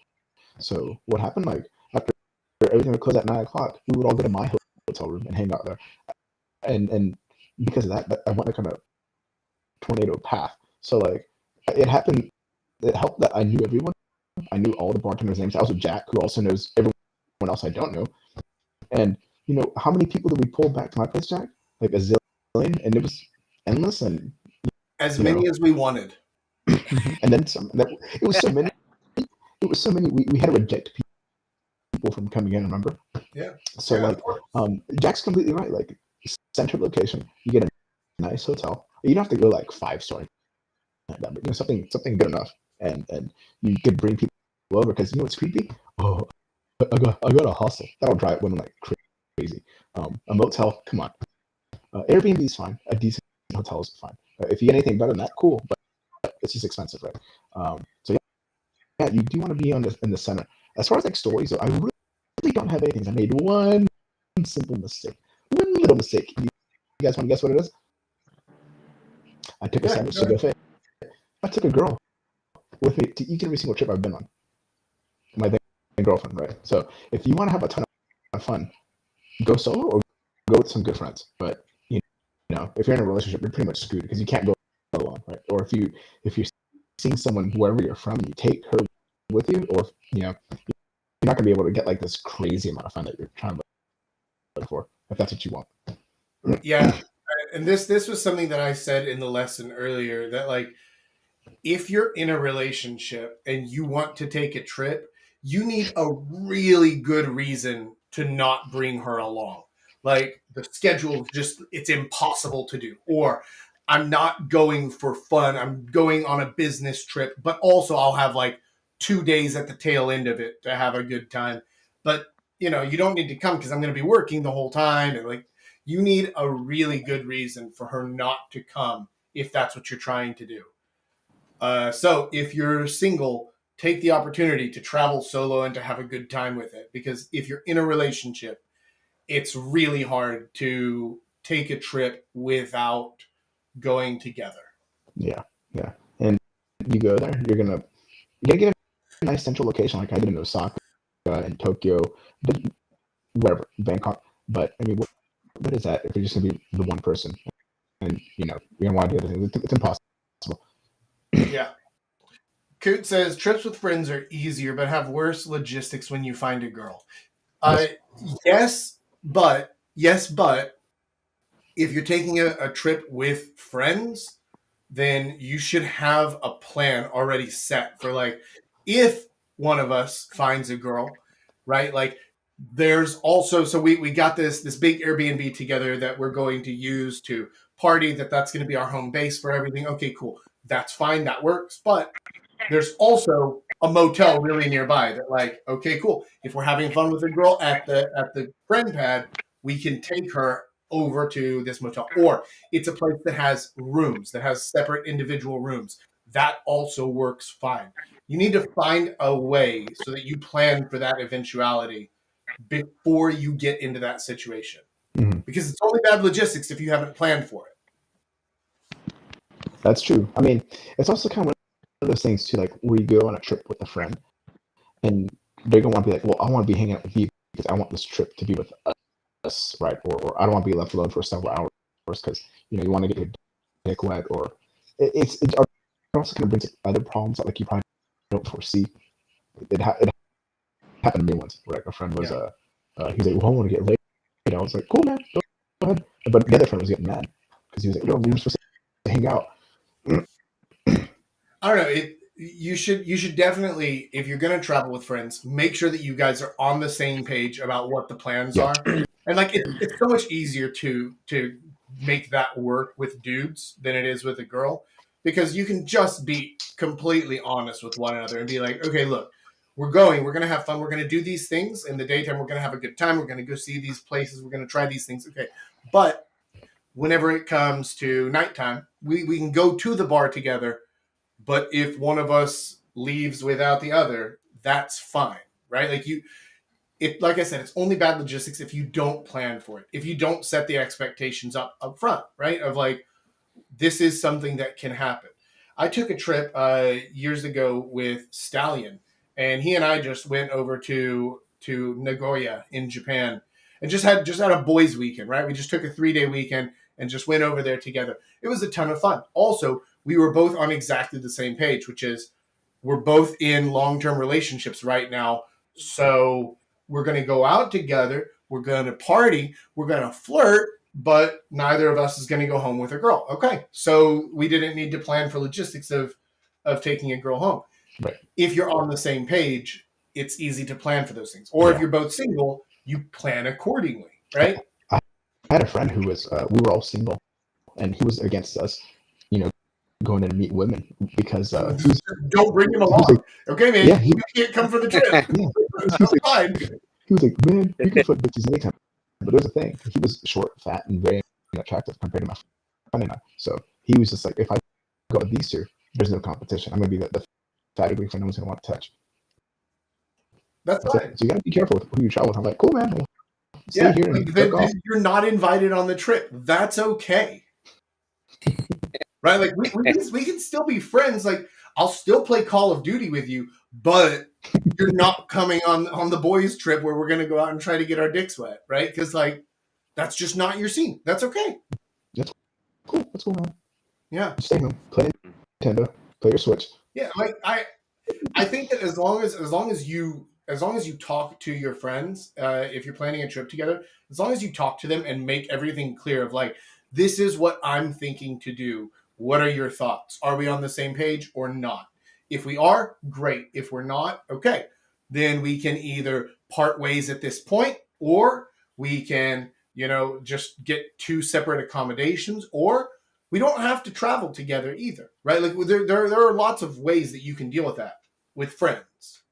So what happened, like after everything would close at 9 o'clock, we would all go to my hotel room and hang out there. And because of that, I went like on a tornado path. So like it happened. It helped that I knew everyone. I knew all the bartenders' names. I was with Jack, who also knows everyone else I don't know. And you know, how many people did we pull back to my place, Jack? Like a zillion, and it was endless. And as many as we wanted. And then some. It was so many. It was so many. We had to reject people from coming in. Remember? Yeah. So Yeah, like, Jack's completely right. Like, central location, you get a nice hotel. You don't have to go like 5-star, like that, but you know, something good enough, and you could bring people over because you know what's creepy. Oh, I got a hostel. That'll drive women like crazy. A motel, come on. Airbnb is fine. A decent hotel is fine. If you get anything better than that, cool. But it's just expensive, right? So yeah, you do want to be in the center. As far as like stories, though, I really don't have anything. I made one simple mistake. One little mistake. You guys want to guess what it is? I took a sandwich to buffet. I took a girl with me to each and every single trip I've been on. My then girlfriend, right? So if you want to have a ton of fun, go solo or go with some good friends. But you know, if you're in a relationship, you're pretty much screwed because you can't go alone, right? Or if you're seeing someone wherever you're from, you take her with you, or you know, you're not gonna be able to get like this crazy amount of fun that you're trying to look for, if that's what you want. Yeah. And this was something that I said in the lesson earlier, that like if you're in a relationship and you want to take a trip, you need a really good reason to not bring her along. Like the schedule just, it's impossible to do. Or I'm not going for fun. I'm going on a business trip, but also I'll have like 2 days at the tail end of it to have a good time. But you know, you don't need to come because I'm going to be working the whole time. And like, you need a really good reason for her not to come if that's what you're trying to do. So if you're single, take the opportunity to travel solo and to have a good time with it. Because if you're in a relationship, it's really hard to take a trip without going together. Yeah. And you go there, you're gonna get a nice central location like I did in Osaka and Tokyo, wherever, Bangkok. But I mean, what is that if you're just gonna be the one person and you know you're gonna want to do other things? It's impossible. Yeah. Coot says trips with friends are easier, but have worse logistics when you find a girl. Yes, but if you're taking a trip with friends, then you should have a plan already set for like if one of us finds a girl, right? Like there's also, so we got this big Airbnb together that we're going to use to party, that's going to be our home base for everything. Okay, cool. That's fine. That works. But there's also a motel really nearby that like, okay, cool. If we're having fun with a girl at the friend pad, we can take her over to this motel. Or it's a place that has rooms, that has separate individual rooms. That also works fine. You need to find a way so that you plan for that eventuality before you get into that situation. Mhm. Because it's only bad logistics if you haven't planned for it. That's true. I mean, it's also kind of one of those things too, like where you go on a trip with a friend, and they're gonna want to be like, "Well, I want to be hanging out with you because I want this trip to be with us, right?" Or I don't want to be left alone for several hours because you know you want to get your dick wet, or it's also going to bring other problems that like you probably don't foresee. It happened to me once where like a friend was he was like, "Well, I want to get laid." I was like, "Cool, man, go ahead." But the other friend was getting mad because he was like, "Yo, we were supposed to hang out." I don't know. You should definitely, if you're gonna travel with friends, make sure that you guys are on the same page about what the plans Yeah. are. And like it's so much easier to make that work with dudes than it is with a girl, because you can just be completely honest with one another and be like, okay, look, we're gonna have fun, we're gonna do these things in the daytime, we're gonna have a good time, we're gonna go see these places, we're gonna try these things, okay. But whenever it comes to nighttime, we can go to the bar together. But if one of us leaves without the other, that's fine, right? Like I said, it's only bad logistics if you don't plan for it, if you don't set the expectations up front, right? Of like, this is something that can happen. I took a trip years ago with Stallion, and he and I just went over to Nagoya in Japan, and just had a boys' weekend, right? We just took a 3-day weekend and just went over there together. It was a ton of fun. Also, we were both on exactly the same page, which is we're both in long-term relationships right now. So we're going to go out together. We're going to party. We're going to flirt, but neither of us is going to go home with a girl. Okay. So we didn't need to plan for logistics of taking a girl home. Right. If you're on the same page, it's easy to plan for those things. Or if Yeah. you're both single, you plan accordingly, right? I had a friend who was, we were all single, and he was against us, going in to meet women because Don't bring him he was along. like, Okay, man, yeah, you can't come for the trip. yeah, That's fine. he was like, man, you can fuck bitches anytime. But there's a thing. He was short, fat, and very attractive compared to my friend and I. So he was just like, if I go with these two, there's no competition. I'm gonna be the fat ugly friend no one's gonna want to touch. That's That's fine. it. So you gotta be careful with who you travel with. I'm like, cool, man. Well, stay Yeah, here like, and fuck off. you're not invited on the trip. That's okay. Right? Like we can still be friends. Like I'll still play Call of Duty with you, but you're not coming on the boys' trip where we're gonna go out and try to get our dicks wet, right? Because like that's just not your scene. That's okay. Cool. What's going on? Yeah. Stay home. Play Nintendo. Play your Switch. Yeah. Like I think that as long as you talk to your friends, if you're planning a trip together, as long as you talk to them and make everything clear of like, this is what I'm thinking to do. What are your thoughts? Are we on the same page or not? If we are, great. If we're not, okay. Then we can either part ways at this point, or we can, just get 2 separate accommodations, or we don't have to travel together either, right? Like there are lots of ways that you can deal with that with friends.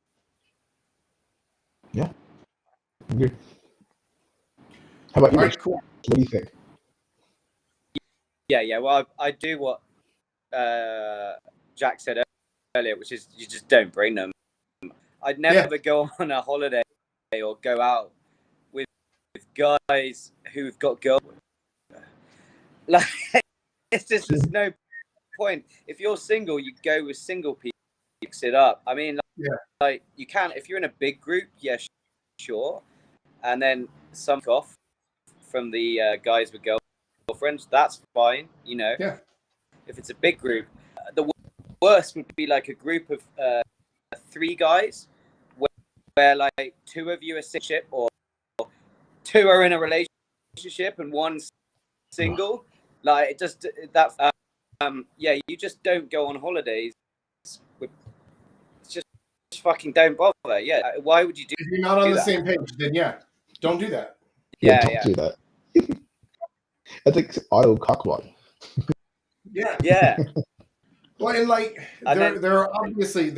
Yeah. Good. How about you? All Rich? right, cool. What do you think? Yeah. Well, I do what Jack said earlier, which is you just don't bring them. I'd never go on a holiday or go out with guys who've got girls. Like, it's just there's no point. If you're single, you go with single people, mix it up. I mean, like you can if you're in a big group, yeah, sure, and then some off from the guys with girlfriends, that's fine, Yeah. If it's a big group, the worst would be like a group of 3 guys where like 2 of you are single or 2 are in a relationship and 1's single. Like it just that you just don't go on holidays with, just fucking don't bother. Yeah, why would you do? If you're not on the that? same page, then don't do that. Yeah. Don't do that. That's like auto cockblock. Yeah. Well, and like And there are obviously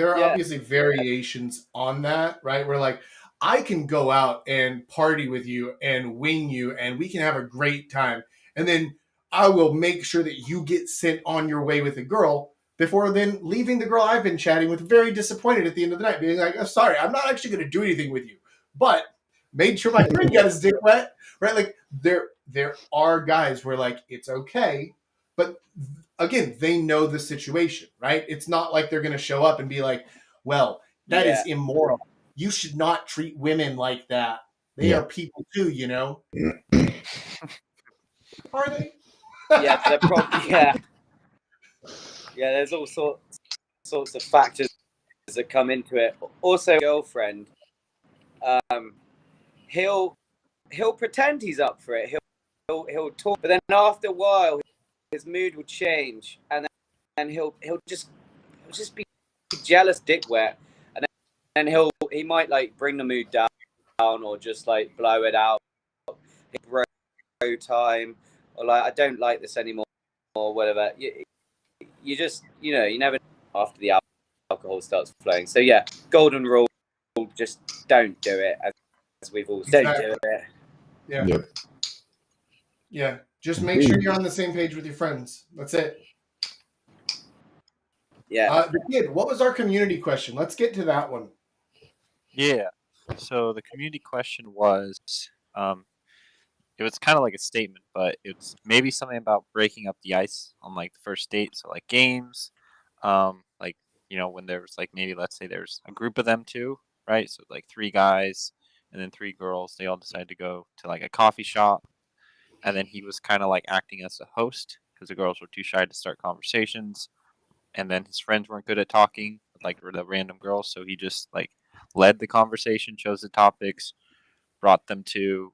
variations on that, right? Where like I can go out and party with you and wing you, and we can have a great time, and then I will make sure that you get sent on your way with a girl before then leaving the girl I've been chatting with very disappointed at the end of the night, being like, "I'm sorry, I'm not actually going to do anything with you, but made sure my friend got his dick wet," right? Like there are guys where like it's okay, but again, they know the situation, right? It's not like they're going to show up and be like, well, that is immoral. You should not treat women like that. They are people too, Are they? Yeah, they're probably, yeah. There's all sorts of factors that come into it. Also, girlfriend, he'll pretend he's up for it. he'll talk, but then after a while, his mood will change, and then he'll just be jealous, dick wet, and then he might like bring the mood down or just like blow it out. Bro time, or like I don't like this anymore, or whatever. You just you never know after the alcohol starts flowing. So yeah, golden rule: just don't do it. As we've all said, don't do it. Yeah. Yep. Yeah. Just make sure you're on the same page with your friends. That's it. Yeah. The kid, what was our community question? Let's get to that one. Yeah. So the community question was, it was kind of like a statement, but it's maybe something about breaking up the ice on like the first date. So like games, like when there's like maybe let's say there's a group of them too, right? So like 3 guys and then 3 girls. They all decide to go to like a coffee shop, and then he was kind of like acting as a host because the girls were too shy to start conversations, and then his friends weren't good at talking, like the random girls. So he just like led the conversation, chose the topics, brought them to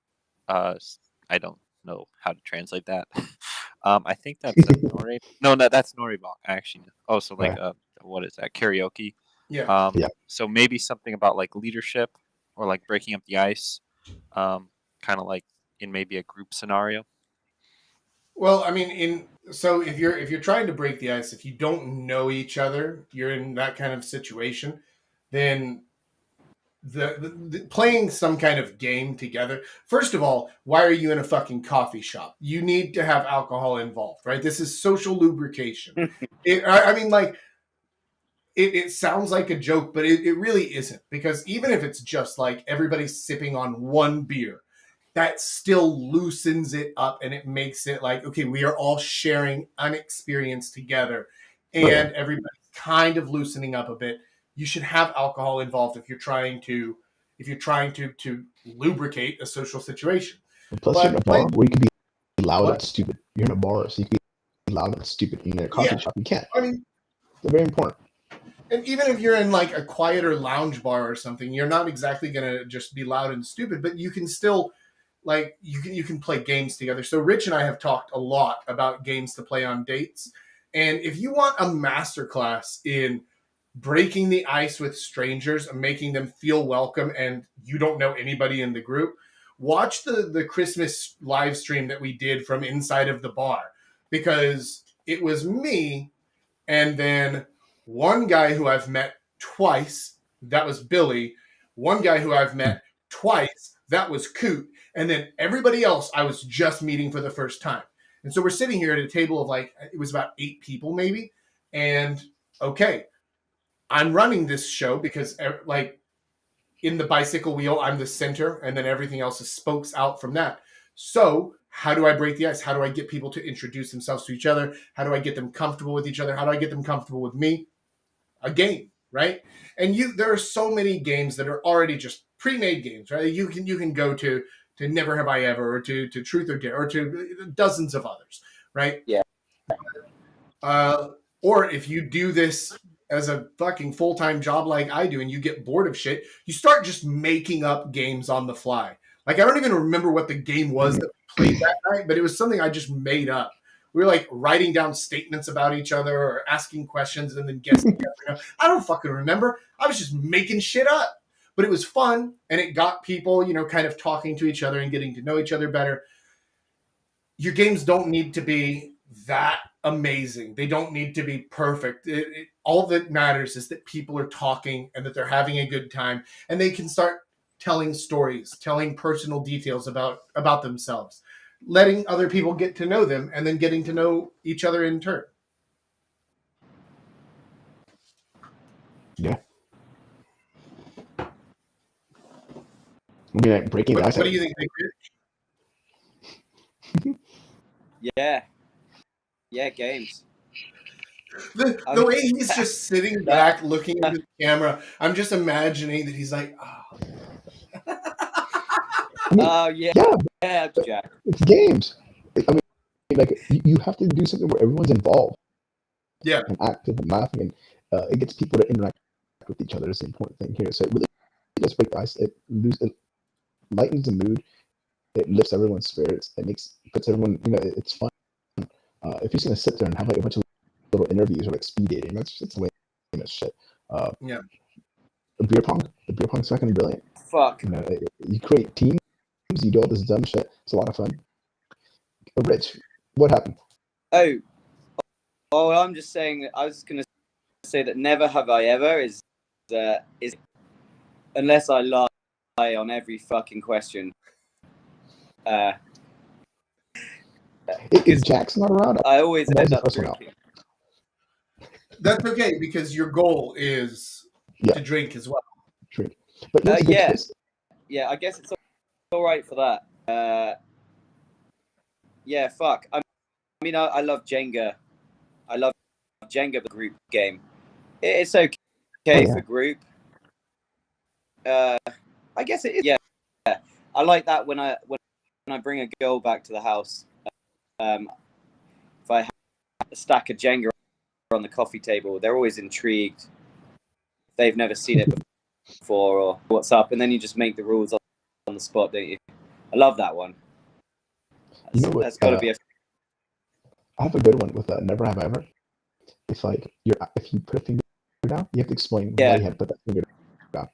I don't know how to translate that. I think that's Nori. No, that's Noribok actually. Oh, so like what is that? Karaoke. Yeah. Yeah. So maybe something about like leadership or like breaking up the ice, kind of like in maybe a group scenario. Well, I mean, so if you're trying to break the ice, if you don't know each other, you're in that kind of situation, then the playing some kind of game together. First of all, why are you in a fucking coffee shop? You need to have alcohol involved, right? This is social lubrication. I mean, like, it sounds like a joke, but it really isn't, because even if it's just like everybody's sipping on one beer, that still loosens it up and it makes it like, okay, we are all sharing an experience together and everybody's kind of loosening up a bit. You should have alcohol involved if you're trying to lubricate a social situation. Plus, you're in a bar where you can be loud and stupid. You're in a bar, so you can be loud and stupid. You're in a coffee shop, you can't. I mean, they're very important. And even if you're in like a quieter lounge bar or something, you're not exactly going to just be loud and stupid, but you can still like you can play games together. So Rich and I have talked a lot about games to play on dates. And if you want a masterclass in breaking the ice with strangers and making them feel welcome and you don't know anybody in the group, watch the Christmas live stream that we did from inside of the bar, because it was me and then one guy who I've met twice, that was Billy. One guy who I've met twice, that was Coot. And then everybody else I was just meeting for the first time. And so we're sitting here at a table of like, it was about 8 people maybe. And okay, I'm running this show because like in the bicycle wheel, I'm the center, and then everything else is spokes out from that. So how do I break the ice? How do I get people to introduce themselves to each other? How do I get them comfortable with each other? How do I get them comfortable with me? A game, right? And there are so many games that are already just pre-made games, right? You can go to Never Have I Ever, or to Truth or Dare, or to dozens of others, right? Yeah. Or if you do this as a fucking full-time job like I do and you get bored of shit, you start just making up games on the fly. Like, I don't even remember what the game was that we played that night, but it was something I just made up. We were like writing down statements about each other or asking questions and then guessing. I don't fucking remember. I was just making shit up. But it was fun, and it got people, kind of talking to each other and getting to know each other better. Your games don't need to be that amazing. They don't need to be perfect. All that matters is that people are talking and that they're having a good time, and they can start telling stories, telling personal details about themselves, letting other people get to know them, and then getting to know each other in turn. Yeah. I mean, like breaking the ice. What do you think, Rich? Yeah, games. The way he's just sitting back looking at the camera, I'm just imagining that he's like, oh. Oh, yeah, Jack. It's games. I mean, like you have to do something where everyone's involved. Yeah. And active and laughing, and it gets people to interact with each other. Is the important thing here. So it really does break the ice. It lightens the mood. It lifts everyone's spirits. Puts everyone, it's fun. If you're gonna sit there and have like a bunch of little interviews or like speed dating, that's lame as shit. Yeah. The beer pong's fucking brilliant. Fuck. You create teams, you do all this dumb shit. It's a lot of fun. Rich, what happened? Oh, I'm just saying. I was gonna say that never have I ever is unless I lie on every fucking question. Is Jackson not around? I always Why is end the up first one out? drinking. That's okay because your goal is to drink as well. Drink. But that's a good yeah. twist. Yeah, I guess it's all right for that. Yeah, fuck. I mean, I love Jenga. I love Jenga, the group game. It's okay for group. I guess it is. Yeah, I like that when I bring a girl back to the house. If I have a stack of Jenga on the coffee table, they're always intrigued. They've never seen it before or what's up, and then you just make the rules on the spot, don't you? I love that one. That's got to be a. I have a good one with Never Have I Ever. It's like if you put a finger down, you have to explain why you had to put that finger down.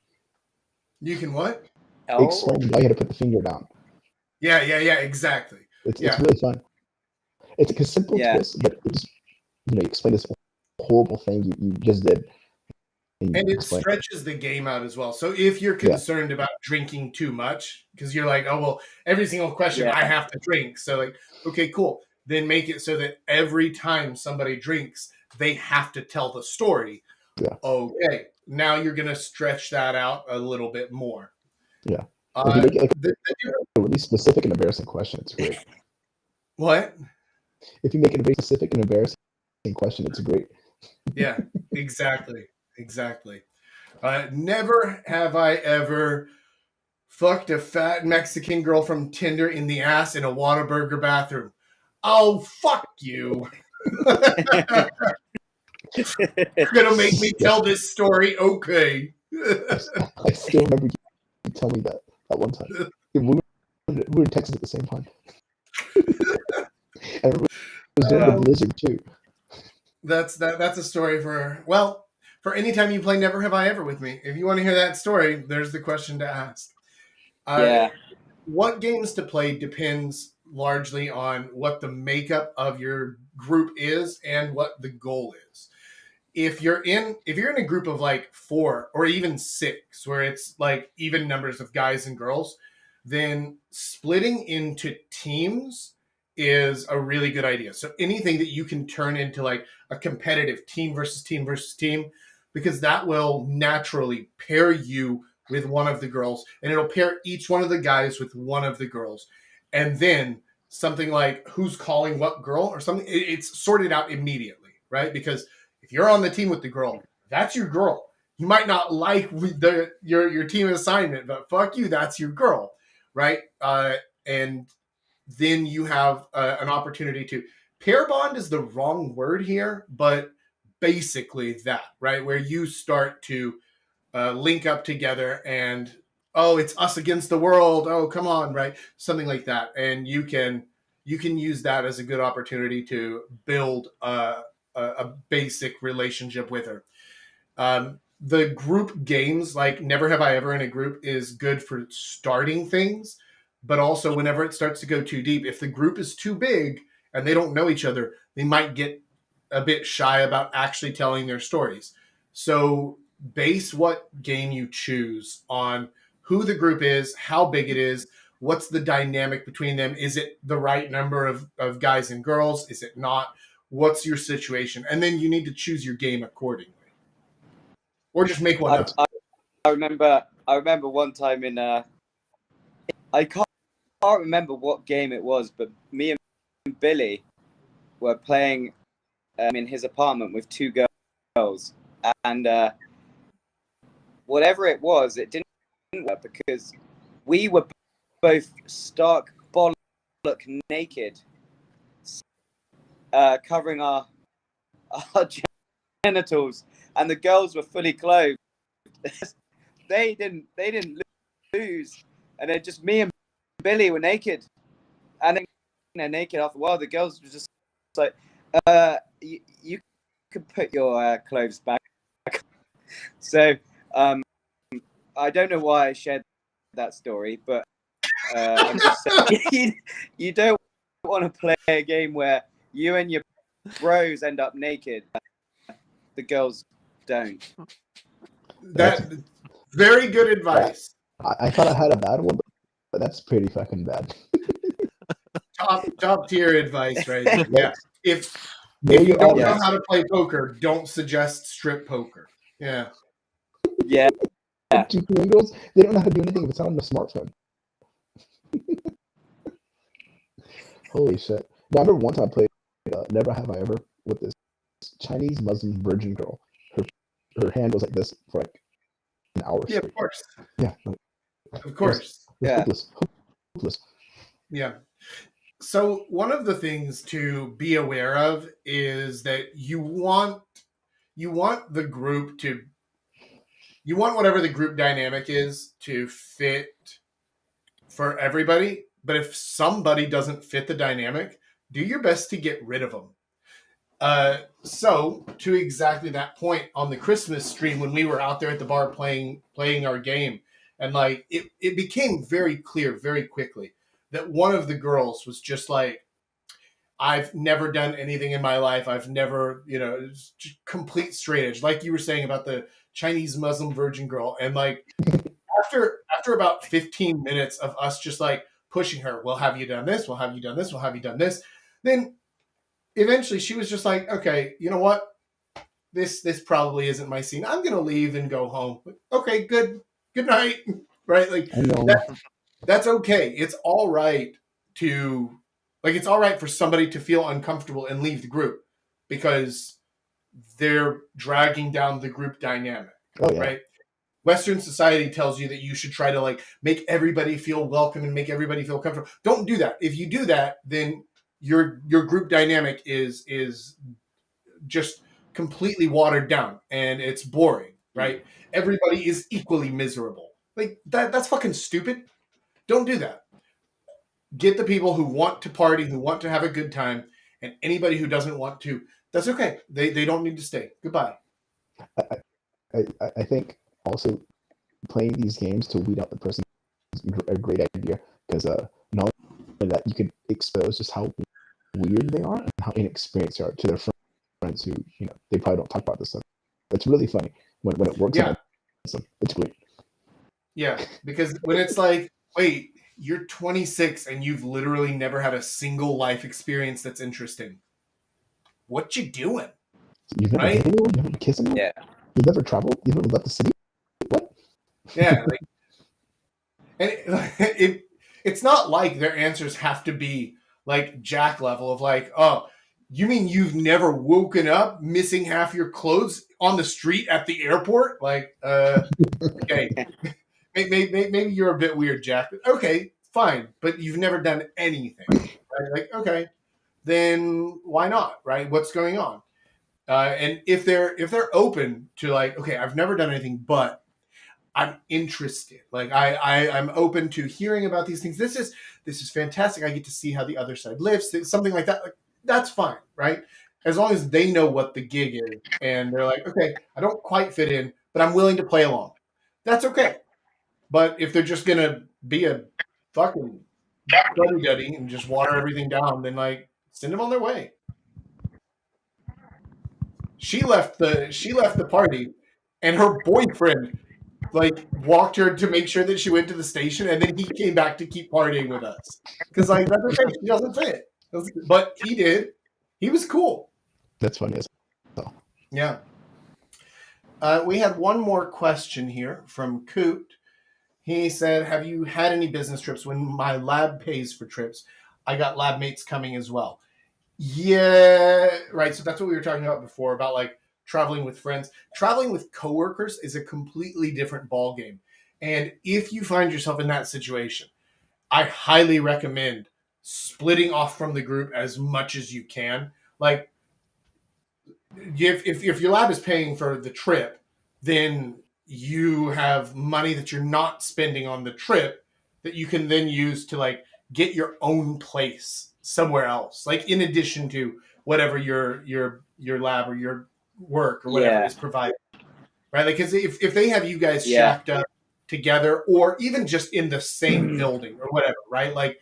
You can what? Explain why you had to put the finger down. Yeah, exactly. It's really fun. It's like a simple twist, but it's you explain this horrible thing you just did. And it stretches the game out as well. So if you're concerned about drinking too much, because you're like, oh, well, every single question I have to drink. So like, okay, cool. Then make it so that every time somebody drinks, they have to tell the story. Yeah. Okay. Now you're going to stretch that out a little bit more. Yeah. If you make it like a really specific and embarrassing question, it's great. What? If you make it a very specific and embarrassing question, it's great. Yeah, exactly. Never have I ever fucked a fat Mexican girl from Tinder in the ass in a Whataburger bathroom. Oh, fuck you. You're going to make me tell this story? Okay. I still remember you telling me that one time. We were texting at the same time. I remember it was during the blizzard, too. That's a story for any time you play Never Have I Ever with me. If you want to hear that story, there's the question to ask. What games to play depends largely on what the makeup of your group is and what the goal is. If you're in a group of like 4 or even 6, where it's like even numbers of guys and girls, then splitting into teams is a really good idea. So anything that you can turn into like a competitive team versus team versus team, because that will naturally pair you with one of the girls, and it'll pair each one of the guys with one of the girls. And then something like who's calling what girl or something, it's sorted out immediately, right? Because if you're on the team with the girl, that's your girl. You might not like your team assignment, but fuck you, that's your girl, right? And then you have an opportunity to pair bond is the wrong word here, but basically that, right? Where you start to link up together and, oh, it's us against the world. Oh, come on, right? Something like that. And you can use that as a good opportunity to build a basic relationship with her. The group games, like Never Have I Ever in a group, is good for starting things, but also whenever it starts to go too deep, if the group is too big and they don't know each other, they might get a bit shy about actually telling their stories. So base what game you choose on who the group is, how big it is, what's the dynamic between them. Is it the right number of guys and girls? Is it not? What's your situation? And then you need to choose your game accordingly. Or just make one up. I remember one time in I can't remember what game it was, but me and Billy were playing in his apartment with 2 girls, and whatever it was, it didn't work because we were both stark bollock naked, covering our genitals, and the girls were fully clothed. They didn't lose, and then just me and Billy were naked, and then they're naked after a while. The girls were just like, you can put your clothes back. So I don't know why I shared that story, but I'm just saying, you don't want to play a game where you and your bros end up naked. The girls don't. That very good advice. I thought I had a bad one, but that's pretty fucking bad. Top tier advice, right there. Yeah. If Know you your don't know audience. how to play poker, don't suggest strip poker. Yeah. Yeah. Two Korean girls, they don't know how to do anything if it's not on the smartphone. Holy shit. Now, I remember one time I played Never Have I Ever with this Chinese Muslim virgin girl. Her hand was like this for like an hour Yeah, straight. of course. Yeah. Of course. Yeah. Hopeless. Yeah. So one of the things to be aware of is that you want the group to you want whatever the group dynamic is to fit for everybody, but if somebody doesn't fit the dynamic, do your best to get rid of them. So to exactly that point on the Christmas stream when we were out there at the bar playing our game, and like it became very clear very quickly that one of the girls was just like, I've never done anything in my life. I've never, it's just complete straight edge, like you were saying about the Chinese Muslim virgin girl, and like after about 15 minutes of us just like pushing her, well, have you done this? Well, have you done this? Well, have you done this? Then eventually she was just like, okay, you know what? This probably isn't my scene. I'm gonna leave and go home. Okay, good night. Right? Like I know. that's okay. It's all right to it's all right for somebody to feel uncomfortable and leave the group because they're dragging down the group dynamic. Oh, yeah. Right? Western society tells you that you should try to like make everybody feel welcome and make everybody feel comfortable. Don't do that. If you do that, then your group dynamic is just completely watered down and it's boring, right? Everybody is equally miserable. Like that's fucking stupid. Don't do that. Get the people who want to party, who want to have a good time, and anybody who doesn't want to, that's okay. They don't need to stay. Goodbye. I think also playing these games to weed out the person is a great idea because not only that, you can expose just how weird they are and how inexperienced they are to their friends who, they probably don't talk about this stuff. It's really funny when it works. Yeah. It's great. Yeah, because when it's like, wait, you're 26 and you've literally never had a single life experience that's interesting. What you doing? You've never Right? dated anyone? You've never kissed anyone? Yeah. You've never traveled? You've never left the city? What? Yeah, and it's not like their answers have to be like Jack level of like, oh, you mean you've never woken up missing half your clothes on the street at the airport? Like, okay, maybe you're a bit weird, Jack. Okay, fine, but you've never done anything, right? Like, okay, then why not, right? What's going on? And if they're open to like, okay, I've never done anything, but I'm interested. Like I'm open to hearing about these things. This is fantastic. I get to see how the other side lives. Something like that. Like, that's fine, right? As long as they know what the gig is and they're like, okay, I don't quite fit in, but I'm willing to play along. That's okay. But if they're just gonna be a fucking duddy and just water everything down, then like send them on their way. She left the party, and her boyfriend like walked her to make sure that she went to the station, and then he came back to keep partying with us because like that's okay. She doesn't fit, but he did. He was cool. That's funny as hell. Yeah. We had one more question here from Coot. He said, have you had any business trips? When my lab pays for trips, I got lab mates coming as well. Yeah, right. So that's what we were talking about before about like traveling with friends. Traveling with coworkers is a completely different ballgame. And if you find yourself in that situation, I highly recommend splitting off from the group as much as you can. Like, if your lab is paying for the trip, then you have money that you're not spending on the trip that you can then use to like get your own place somewhere else, like in addition to whatever your lab or your work or whatever Yeah. is provided, right? Like, because if they have you guys Yeah. shacked up together, or even just in the same building or whatever, right? Like,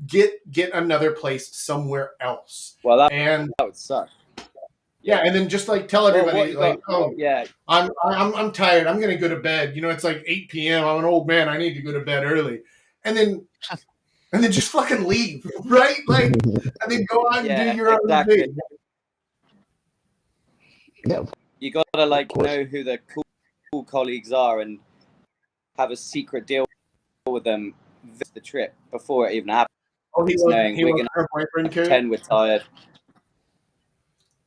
get another place somewhere else, Well, and that would suck. yeah, and then just like tell everybody, Yeah. I'm tired. I'm gonna go to bed. You know, it's like 8 p.m. I'm an old man. I need to go to bed early, and then just fucking leave, right? Like, and then go out and Yeah, do your own thing. Yeah. You gotta like course. know who the cool colleagues are and have a secret deal with them this the trip before it even happens. Oh, he knowing we're was her boyfriend too. Pretend we're tired.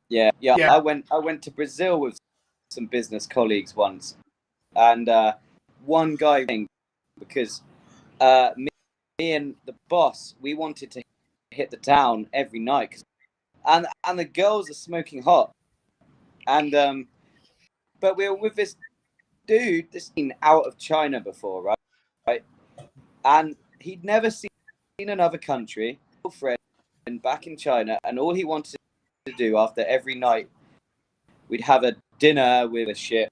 Yeah. Yeah. I went to Brazil with some business colleagues once, and one guy because me and the boss, we wanted to hit the town every night, and the girls are smoking hot, and but we were with this dude that's been out of China before, right, and he'd never seen another country, friend back in China, and all he wanted to do after every night, we'd have a dinner with a ship.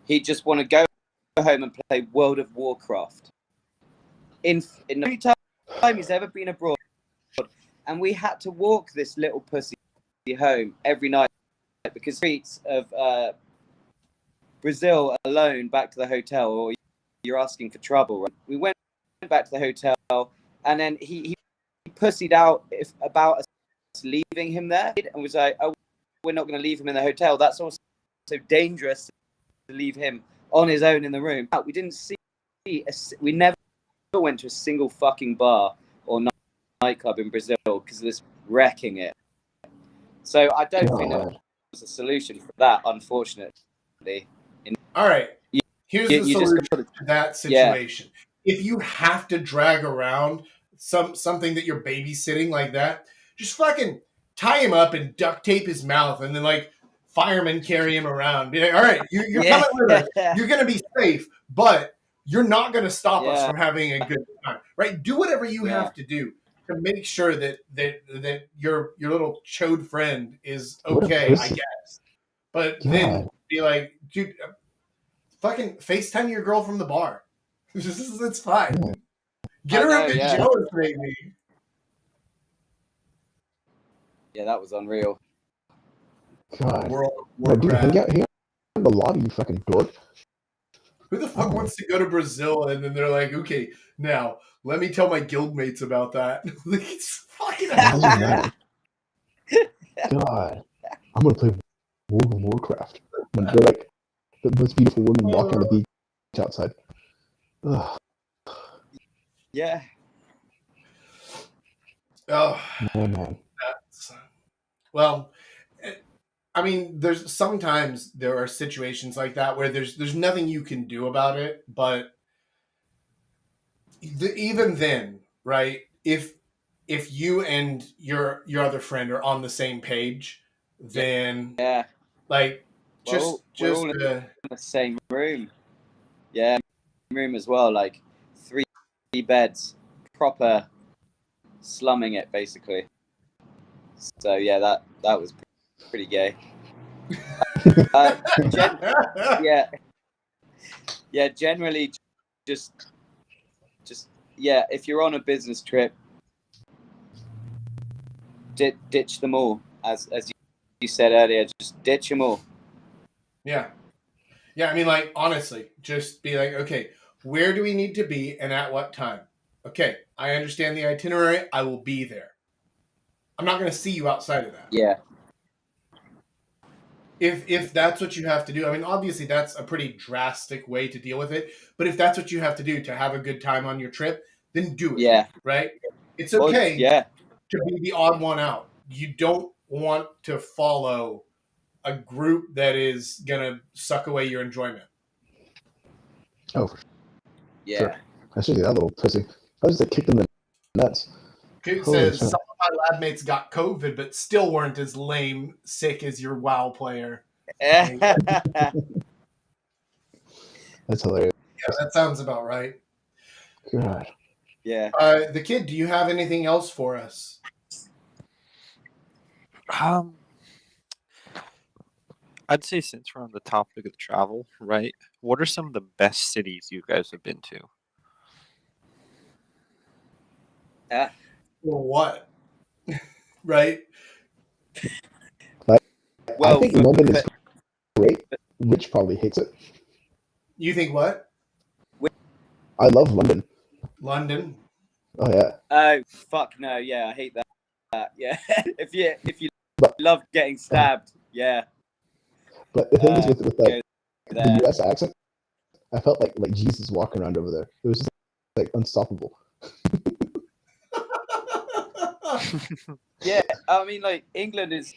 He'd just want to go home and play World of Warcraft. In the only time he's ever been abroad, and we had to walk this little pussy home every night because streets of Brazil alone back to the hotel, or you're asking for trouble. Right? We went back to the hotel, and then he pussied out about us leaving him there, and was like, "Oh, we're not going to leave him in the hotel. That's also so dangerous to leave him on his own in the room." We didn't see. We never went to a single fucking bar or nightclub in Brazil because of this wrecking it. So I don't think there was a solution for that, unfortunately. All right. Here's the solution to that situation. Yeah. If you have to drag around something that you're babysitting like that, just fucking tie him up and duct tape his mouth, and then like firemen carry him around. Be like, all right, you're coming with us. You're gonna be safe, but you're not gonna stop us from having a good time, right? Do whatever you have to do to make sure that your little chode friend is okay, I guess. But then be like, dude, fucking FaceTime your girl from the bar. It's fine. Get her a bit jealous, maybe. Yeah, that was unreal. God. World dude, hang out here in the lobby, you fucking dork. Who the fuck wants to go to Brazil and then they're like, okay, now let me tell my guildmates about that. It's fucking God, I'm gonna play World of Warcraft. When they're like the most beautiful women walking on the beach outside. Ugh. Yeah. Oh man. Well, I mean, sometimes there are situations like that where there's nothing you can do about it, but even then, right? If you and your other friend are on the same page, then like we're all in the same room. Yeah, room as well, like 3 beds, proper slumming it basically. So yeah, that was pretty gay. Generally just if you're on a business trip, ditch them all, as you said earlier, just ditch them all. Yeah, I mean, like, honestly, just be like, okay, where do we need to be and at what time? Okay, I understand the itinerary, I will be there. I'm not going to see you outside of that. Yeah. If that's what you have to do, I mean, obviously that's a pretty drastic way to deal with it. But if that's what you have to do to have a good time on your trip, then do it. Yeah. Right? It's okay to be the odd one out. You don't want to follow a group that is going to suck away your enjoyment. Oh, for sure. Yeah. Sure. I should do that little pussy. I was just kicked in the nuts. It says some of my lab mates got COVID, but still weren't as lame, sick as your WoW player. That's hilarious. Yeah, that sounds about right. God. Yeah. The kid, do you have anything else for us? I'd say since we're on the topic of travel, right? What are some of the best cities you guys have been to? Or what? Right? I Well, think London is great. Rich probably hates it. You think what? I love London. London? Oh yeah. oh fuck no, yeah, I hate that. Yeah. if you But- love getting stabbed, yeah. But the thing is with like go the there. US accent, I felt like Jesus walking around over there. It was just like unstoppable. Yeah, I mean, like England is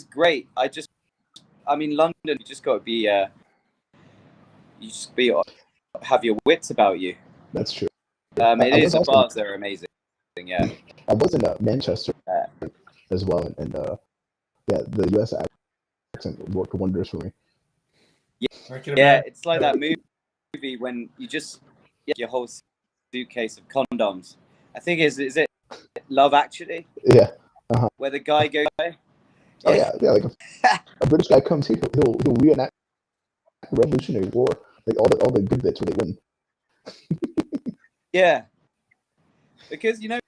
great. I mean, London, you just got to be, have your wits about you. That's true. It is the bars that are amazing. Yeah, I was in Manchester Yeah. as well, and yeah, the US accent worked wonders for me. I can yeah, imagine. it's like that movie when you just get your whole suitcase of condoms. I think is it Love Actually, Yeah. where the guy goes. Oh yeah. Like a British guy comes here, he'll reenact the Revolutionary War, like all the good bits where they win. Yeah, because you know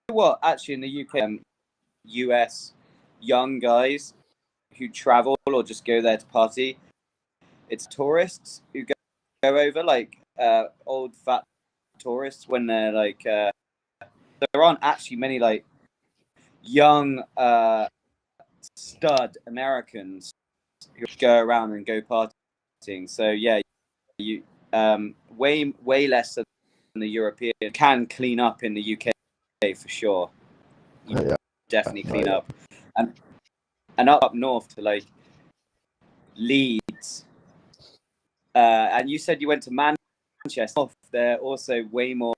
what? Actually, in the UK, US young guys who travel or just go there to party, it's tourists who go over, like old fat tourists when they're like there aren't actually many like young stud Americans who go around and go partying. So yeah, you way less than the European can clean up in the UK for sure. You Yeah. definitely clean yeah. up, and up north to like Leeds. And you said you went to Manchester. They're also way more.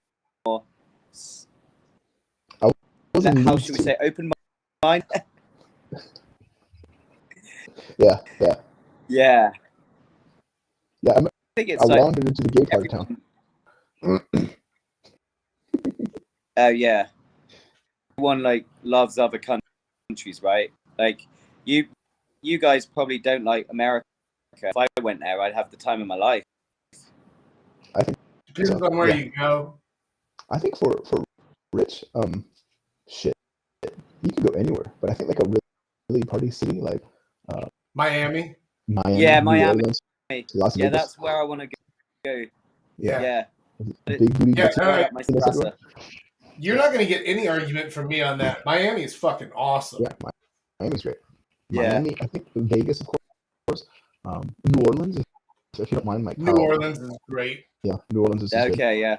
How should we say? Open mind. Yeah. Yeah. Yeah. I think it's I like wandered into the gay part of town. Oh yeah. Everyone like loves other countries, right? Like you guys probably don't like America. If I went there, I'd have the time of my life. I think Depends so, on where yeah. you go. I think for rich, shit, you can go anywhere. But I think like a really party city like Miami? Miami, Yeah, New Miami. Orleans, Las Yeah, Vegas. that's where I want to go. Yeah. Yeah. Big booty. Yeah, Right up my strasser. You're not going to get any argument from me on that. Miami is fucking awesome. Yeah, Miami's great. Yeah. Miami, I think Vegas, of course. New Orleans, if you don't mind, like New Orleans is great. Yeah, New Orleans is good. Okay, yeah.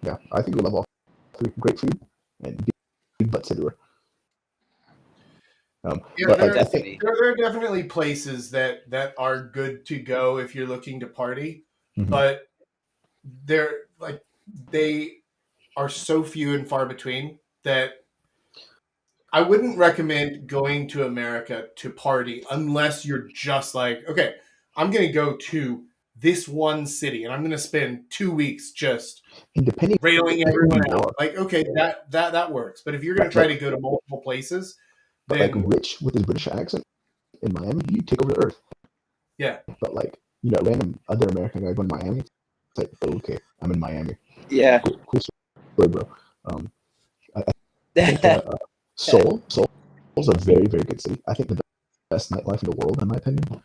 Yeah, I think we love all three. Great food and big butts everywhere. Yeah, but there, like, I think there are definitely places that are good to go if you're looking to party, Mhm. but they are so few and far between that I wouldn't recommend going to America to party unless you're just like, okay, I'm going to go to this one city and I'm going to spend 2 weeks just depending railing on who everyone you out. are. Like, okay, that works. But if you're going to try to go to multiple places, But then like Rich with his British accent in Miami, you take over the earth. Yeah. But like, random other American guy going to Miami, it's like, okay, I'm in Miami. Yeah. Cool story, bro. I think Seoul's a very, very good city. I think the best nightlife in the world, in my opinion.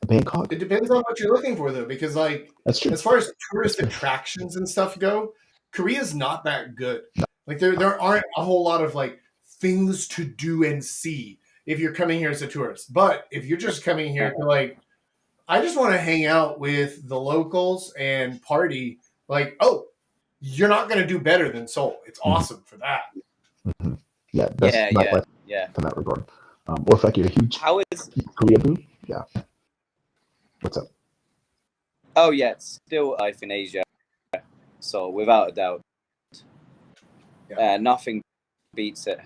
Bangkok. It depends on what you're looking for, though, because like That's true. as far as tourist attractions and stuff go, Korea's not that good. Like there aren't a whole lot of like things to do and see if you're coming here as a tourist. But if you're just coming here to like, I just want to hang out with the locals and party, like, oh, you're not going to do better than Seoul. It's awesome for that. Mm-hmm. Yeah, best nightlife in that regard. Or if like you're a huge Korea boo, yeah. What's up? Oh yeah, it's still life in Asia. So without a doubt, nothing beats it.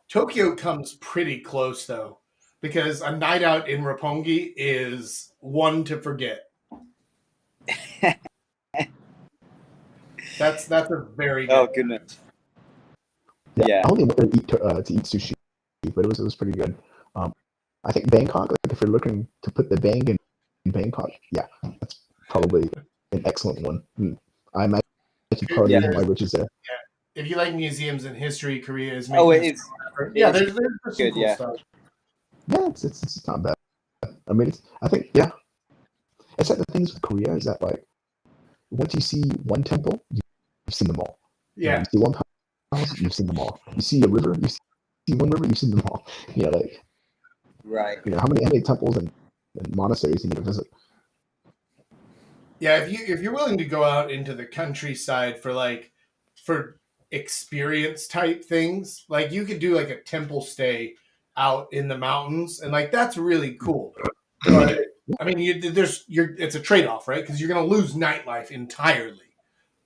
Tokyo comes pretty close though, because a night out in Roppongi is one to forget. That's a very good. Oh goodness. Yeah, Yeah. I only went to eat sushi, but it was pretty good. I think Bangkok. Like if you're looking to put the bang in Bangkok, yeah, that's probably an excellent one. I imagine partying Yeah. while Rich is there. If you like museums and history, Korea is Oh, making. it is. Yeah, It is there's some good, cool yeah. stuff. Yeah, it's not bad. I mean, I think yeah. It's like the things with Korea is that like once you see one temple, you've seen them all. Yeah, You see one house, you've seen them all. You see a river, you see one river, you've seen them all. Yeah, like Right. how many temples and monasteries you need to visit? yeah. If you're willing to go out into the countryside for experience type things, like you could do like a temple stay out in the mountains, and like that's really cool. But I mean, it's a trade off, right? Because you're going to lose nightlife entirely,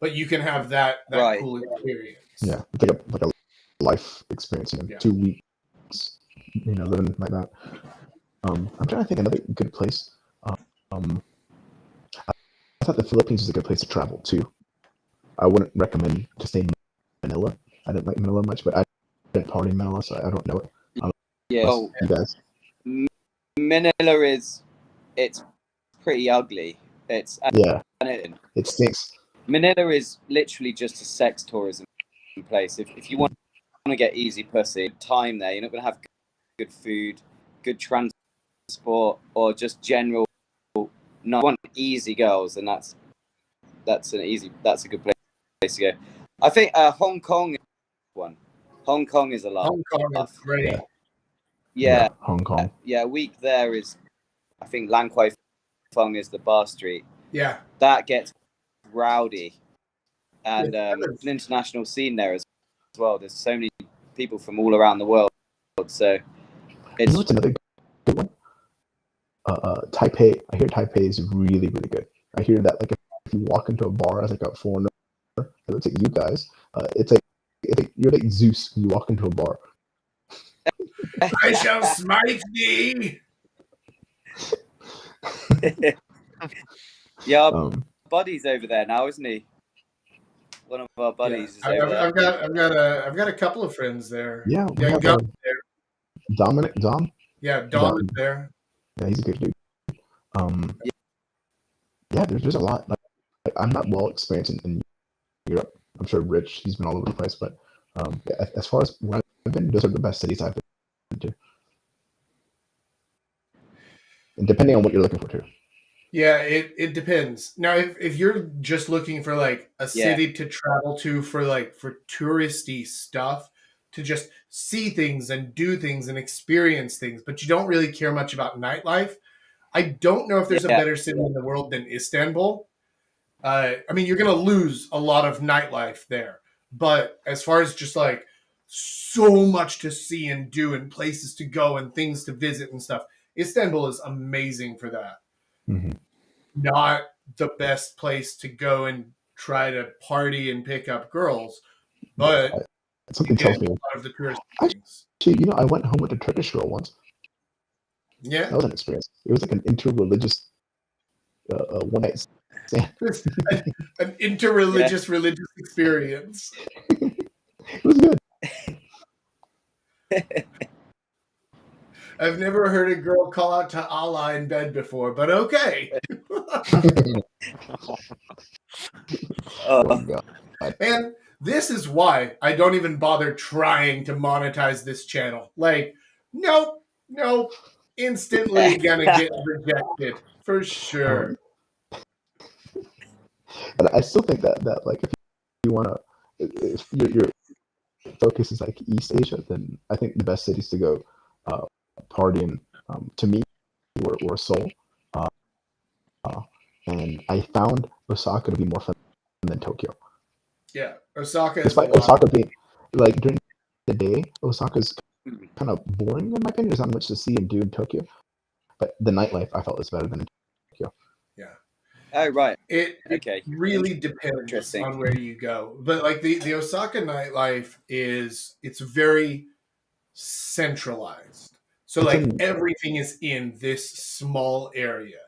but you can have that Right. cool experience. Yeah, it's like a life experience. Yeah. 2 weeks, living like that. I'm trying to think another good place. I thought the Philippines is a good place to travel too. I wouldn't recommend to stay in Manila. I didn't like Manila much, but I didn't party in Manila, so I don't know it. Yeah. Oh, You guys, Manila it's pretty ugly. yeah, And it stinks. Manila is literally just a sex tourism place. If you want to get easy pussy, time there, you're not going to have good food, good transport, or just general. No, you want easy girls, and that's a good place to go. I think Hong Kong is one. Hong Kong is a lot. Hong Kong is great. Yeah, Hong Kong. yeah. A week there is, I think Lan Kwai Fong is the bar street. Yeah, That gets rowdy, and Yeah, an international scene there as well. There's so many people from all around the world, so You it's know what's another good one? Taipei. I hear Taipei is really, really good. I hear that like if you walk into a bar as like a foreigner, it looks like you guys. It's like you're like Zeus when you walk into a bar. I shall smite thee. yeah. Our Um, buddy's over there now, isn't he? One of our buddies is over there. I've got a couple of friends there. yeah, we Yeah, have Dom there. Dom. Yeah, Dom is there. Yeah, he's a good dude. Yeah, there's a lot. Like, I'm not well experienced in Europe. I'm sure Rich, he's been all over the place, but as far as where I've been, those are the best cities I've been to. And depending on what you're looking for too. Yeah, it depends. Now, if you're just looking for like a city to travel to for touristy stuff, to just see things and do things and experience things, but you don't really care much about nightlife, I don't know if there's a better city in the world than Istanbul. I mean, you're going to lose a lot of nightlife there, but as far as just like so much to see and do and places to go and things to visit and stuff, Istanbul is amazing for that. Mm-hmm. Not the best place to go and try to party and pick up girls, but something tells me a lot of the tourist things. Actually, I went home with a Turkish girl once. Yeah, that was an experience. It was like an interreligious one night stand. An interreligious religious experience. It was good. I've never heard a girl call out to Allah in bed before, but okay. Oh, God. And this is why I don't even bother trying to monetize this channel. Like, nope, instantly gonna get rejected for sure. But I still think that like if you wanna, if your focus is like East Asia, then I think the best cities to go partying to me were Seoul, and I found Osaka to be more fun than Tokyo. Yeah, Osaka is despite Osaka being like during the day, Osaka's kind of boring in my opinion. There's not much to see and do in Tokyo, but the nightlife I felt was better than in Tokyo. Yeah. Oh right. It really depends on where you go, but like the Osaka nightlife it's very centralized. So like everything is in this small area.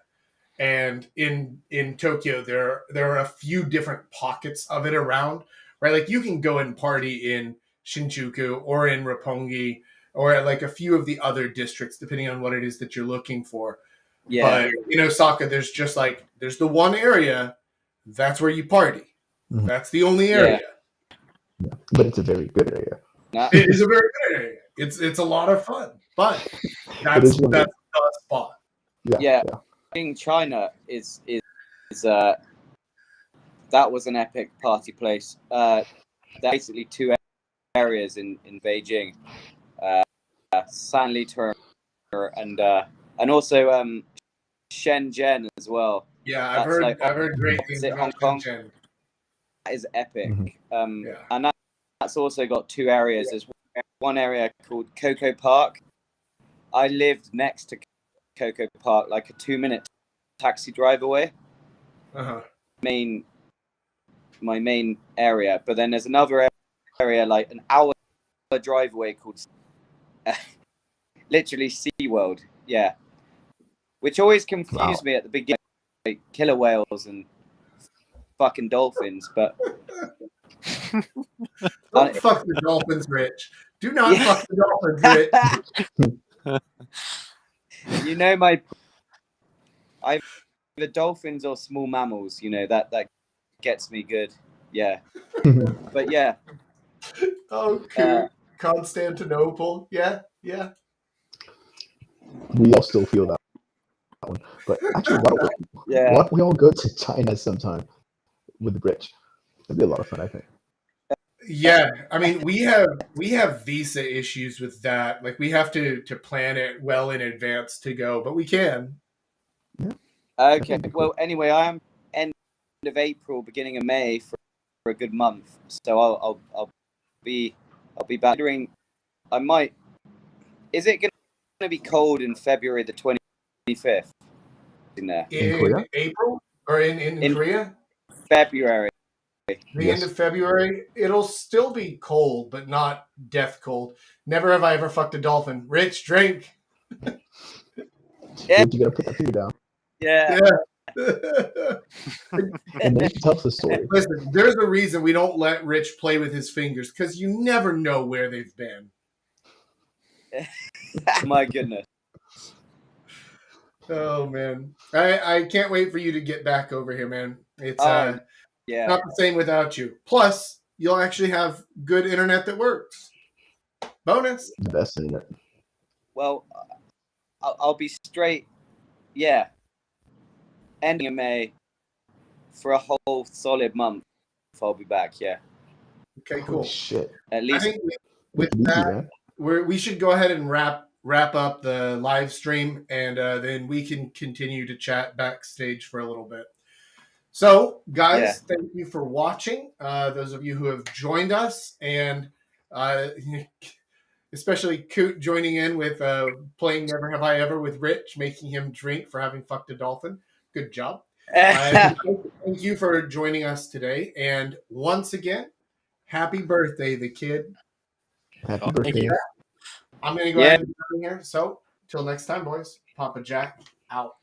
and in Tokyo there are a few different pockets of it around, right? Like you can go and party in Shinjuku or in Roppongi or at like a few of the other districts, depending on what it is that you're looking for. Yeah. But in Osaka, there's the one area that's where you party. Mhm. That's the only area. But it's a very good area. It is a very good area. It's a lot of fun, but that's is one of the spot. Yeah. In China is that was an epic party place. There are basically two areas in Beijing, Sanlitun and also Shenzhen as well. Yeah, That's I've heard great things is it about Hong Kong? Shenzhen. That is epic. Mhm. Yeah. And that's also got two areas. There's one area called Coco Park. I lived next to Coco Park, like a 2-minute taxi drive away. Uh-huh. My main area, but then there's another area like an hour drive away called literally SeaWorld. Yeah, which always confused me at the beginning, like killer whales and fucking dolphins. But Don't fuck the dolphins, Rich. Do not fuck the dolphins, Rich. You know the dolphins or small mammals. You know that gets me good. Yeah, but yeah. Oh, cool. Constantinople. Yeah. We all still feel that one. But actually, why don't we all go to China sometime with the bridge? It'd be a lot of fun, I think. Yeah, I mean we have visa issues with that. Like we have to plan it well in advance to go, but we can. Okay. Well, anyway, I am end of April, beginning of May for a good month, so I'll be back. I might. Is it going to be cold in February the 25th? In there. In Korea? April or in Korea? February. The end of February, it'll still be cold, but not death cold. Never have I ever fucked a dolphin. Rich, drink. Yeah. You gotta put that figure down. Yeah. And then he tells the story. Listen, there's a reason we don't let Rich play with his fingers, because you never know where they've been. My goodness. Oh man, I can't wait for you to get back over here, man. It's yeah, not the same without you. Plus, you'll actually have good internet that works. Bonus. The best internet. Well, I'll be straight. Yeah, ending of May for a whole solid month. I'll be back. Yeah. Okay, Holy cool. shit. At I least. think with that, we should go ahead and wrap up the live stream, and then we can continue to chat backstage for a little bit. So, guys, thank you for watching. Those of you who have joined us, and especially Coot joining in with playing Never Have I Ever with Rich, making him drink for having fucked a dolphin. Good job. Thank you for joining us today. And once again, happy birthday, the kid. Happy birthday. I'm going to go ahead and get out of here. So, till next time, boys. Papa Jack out.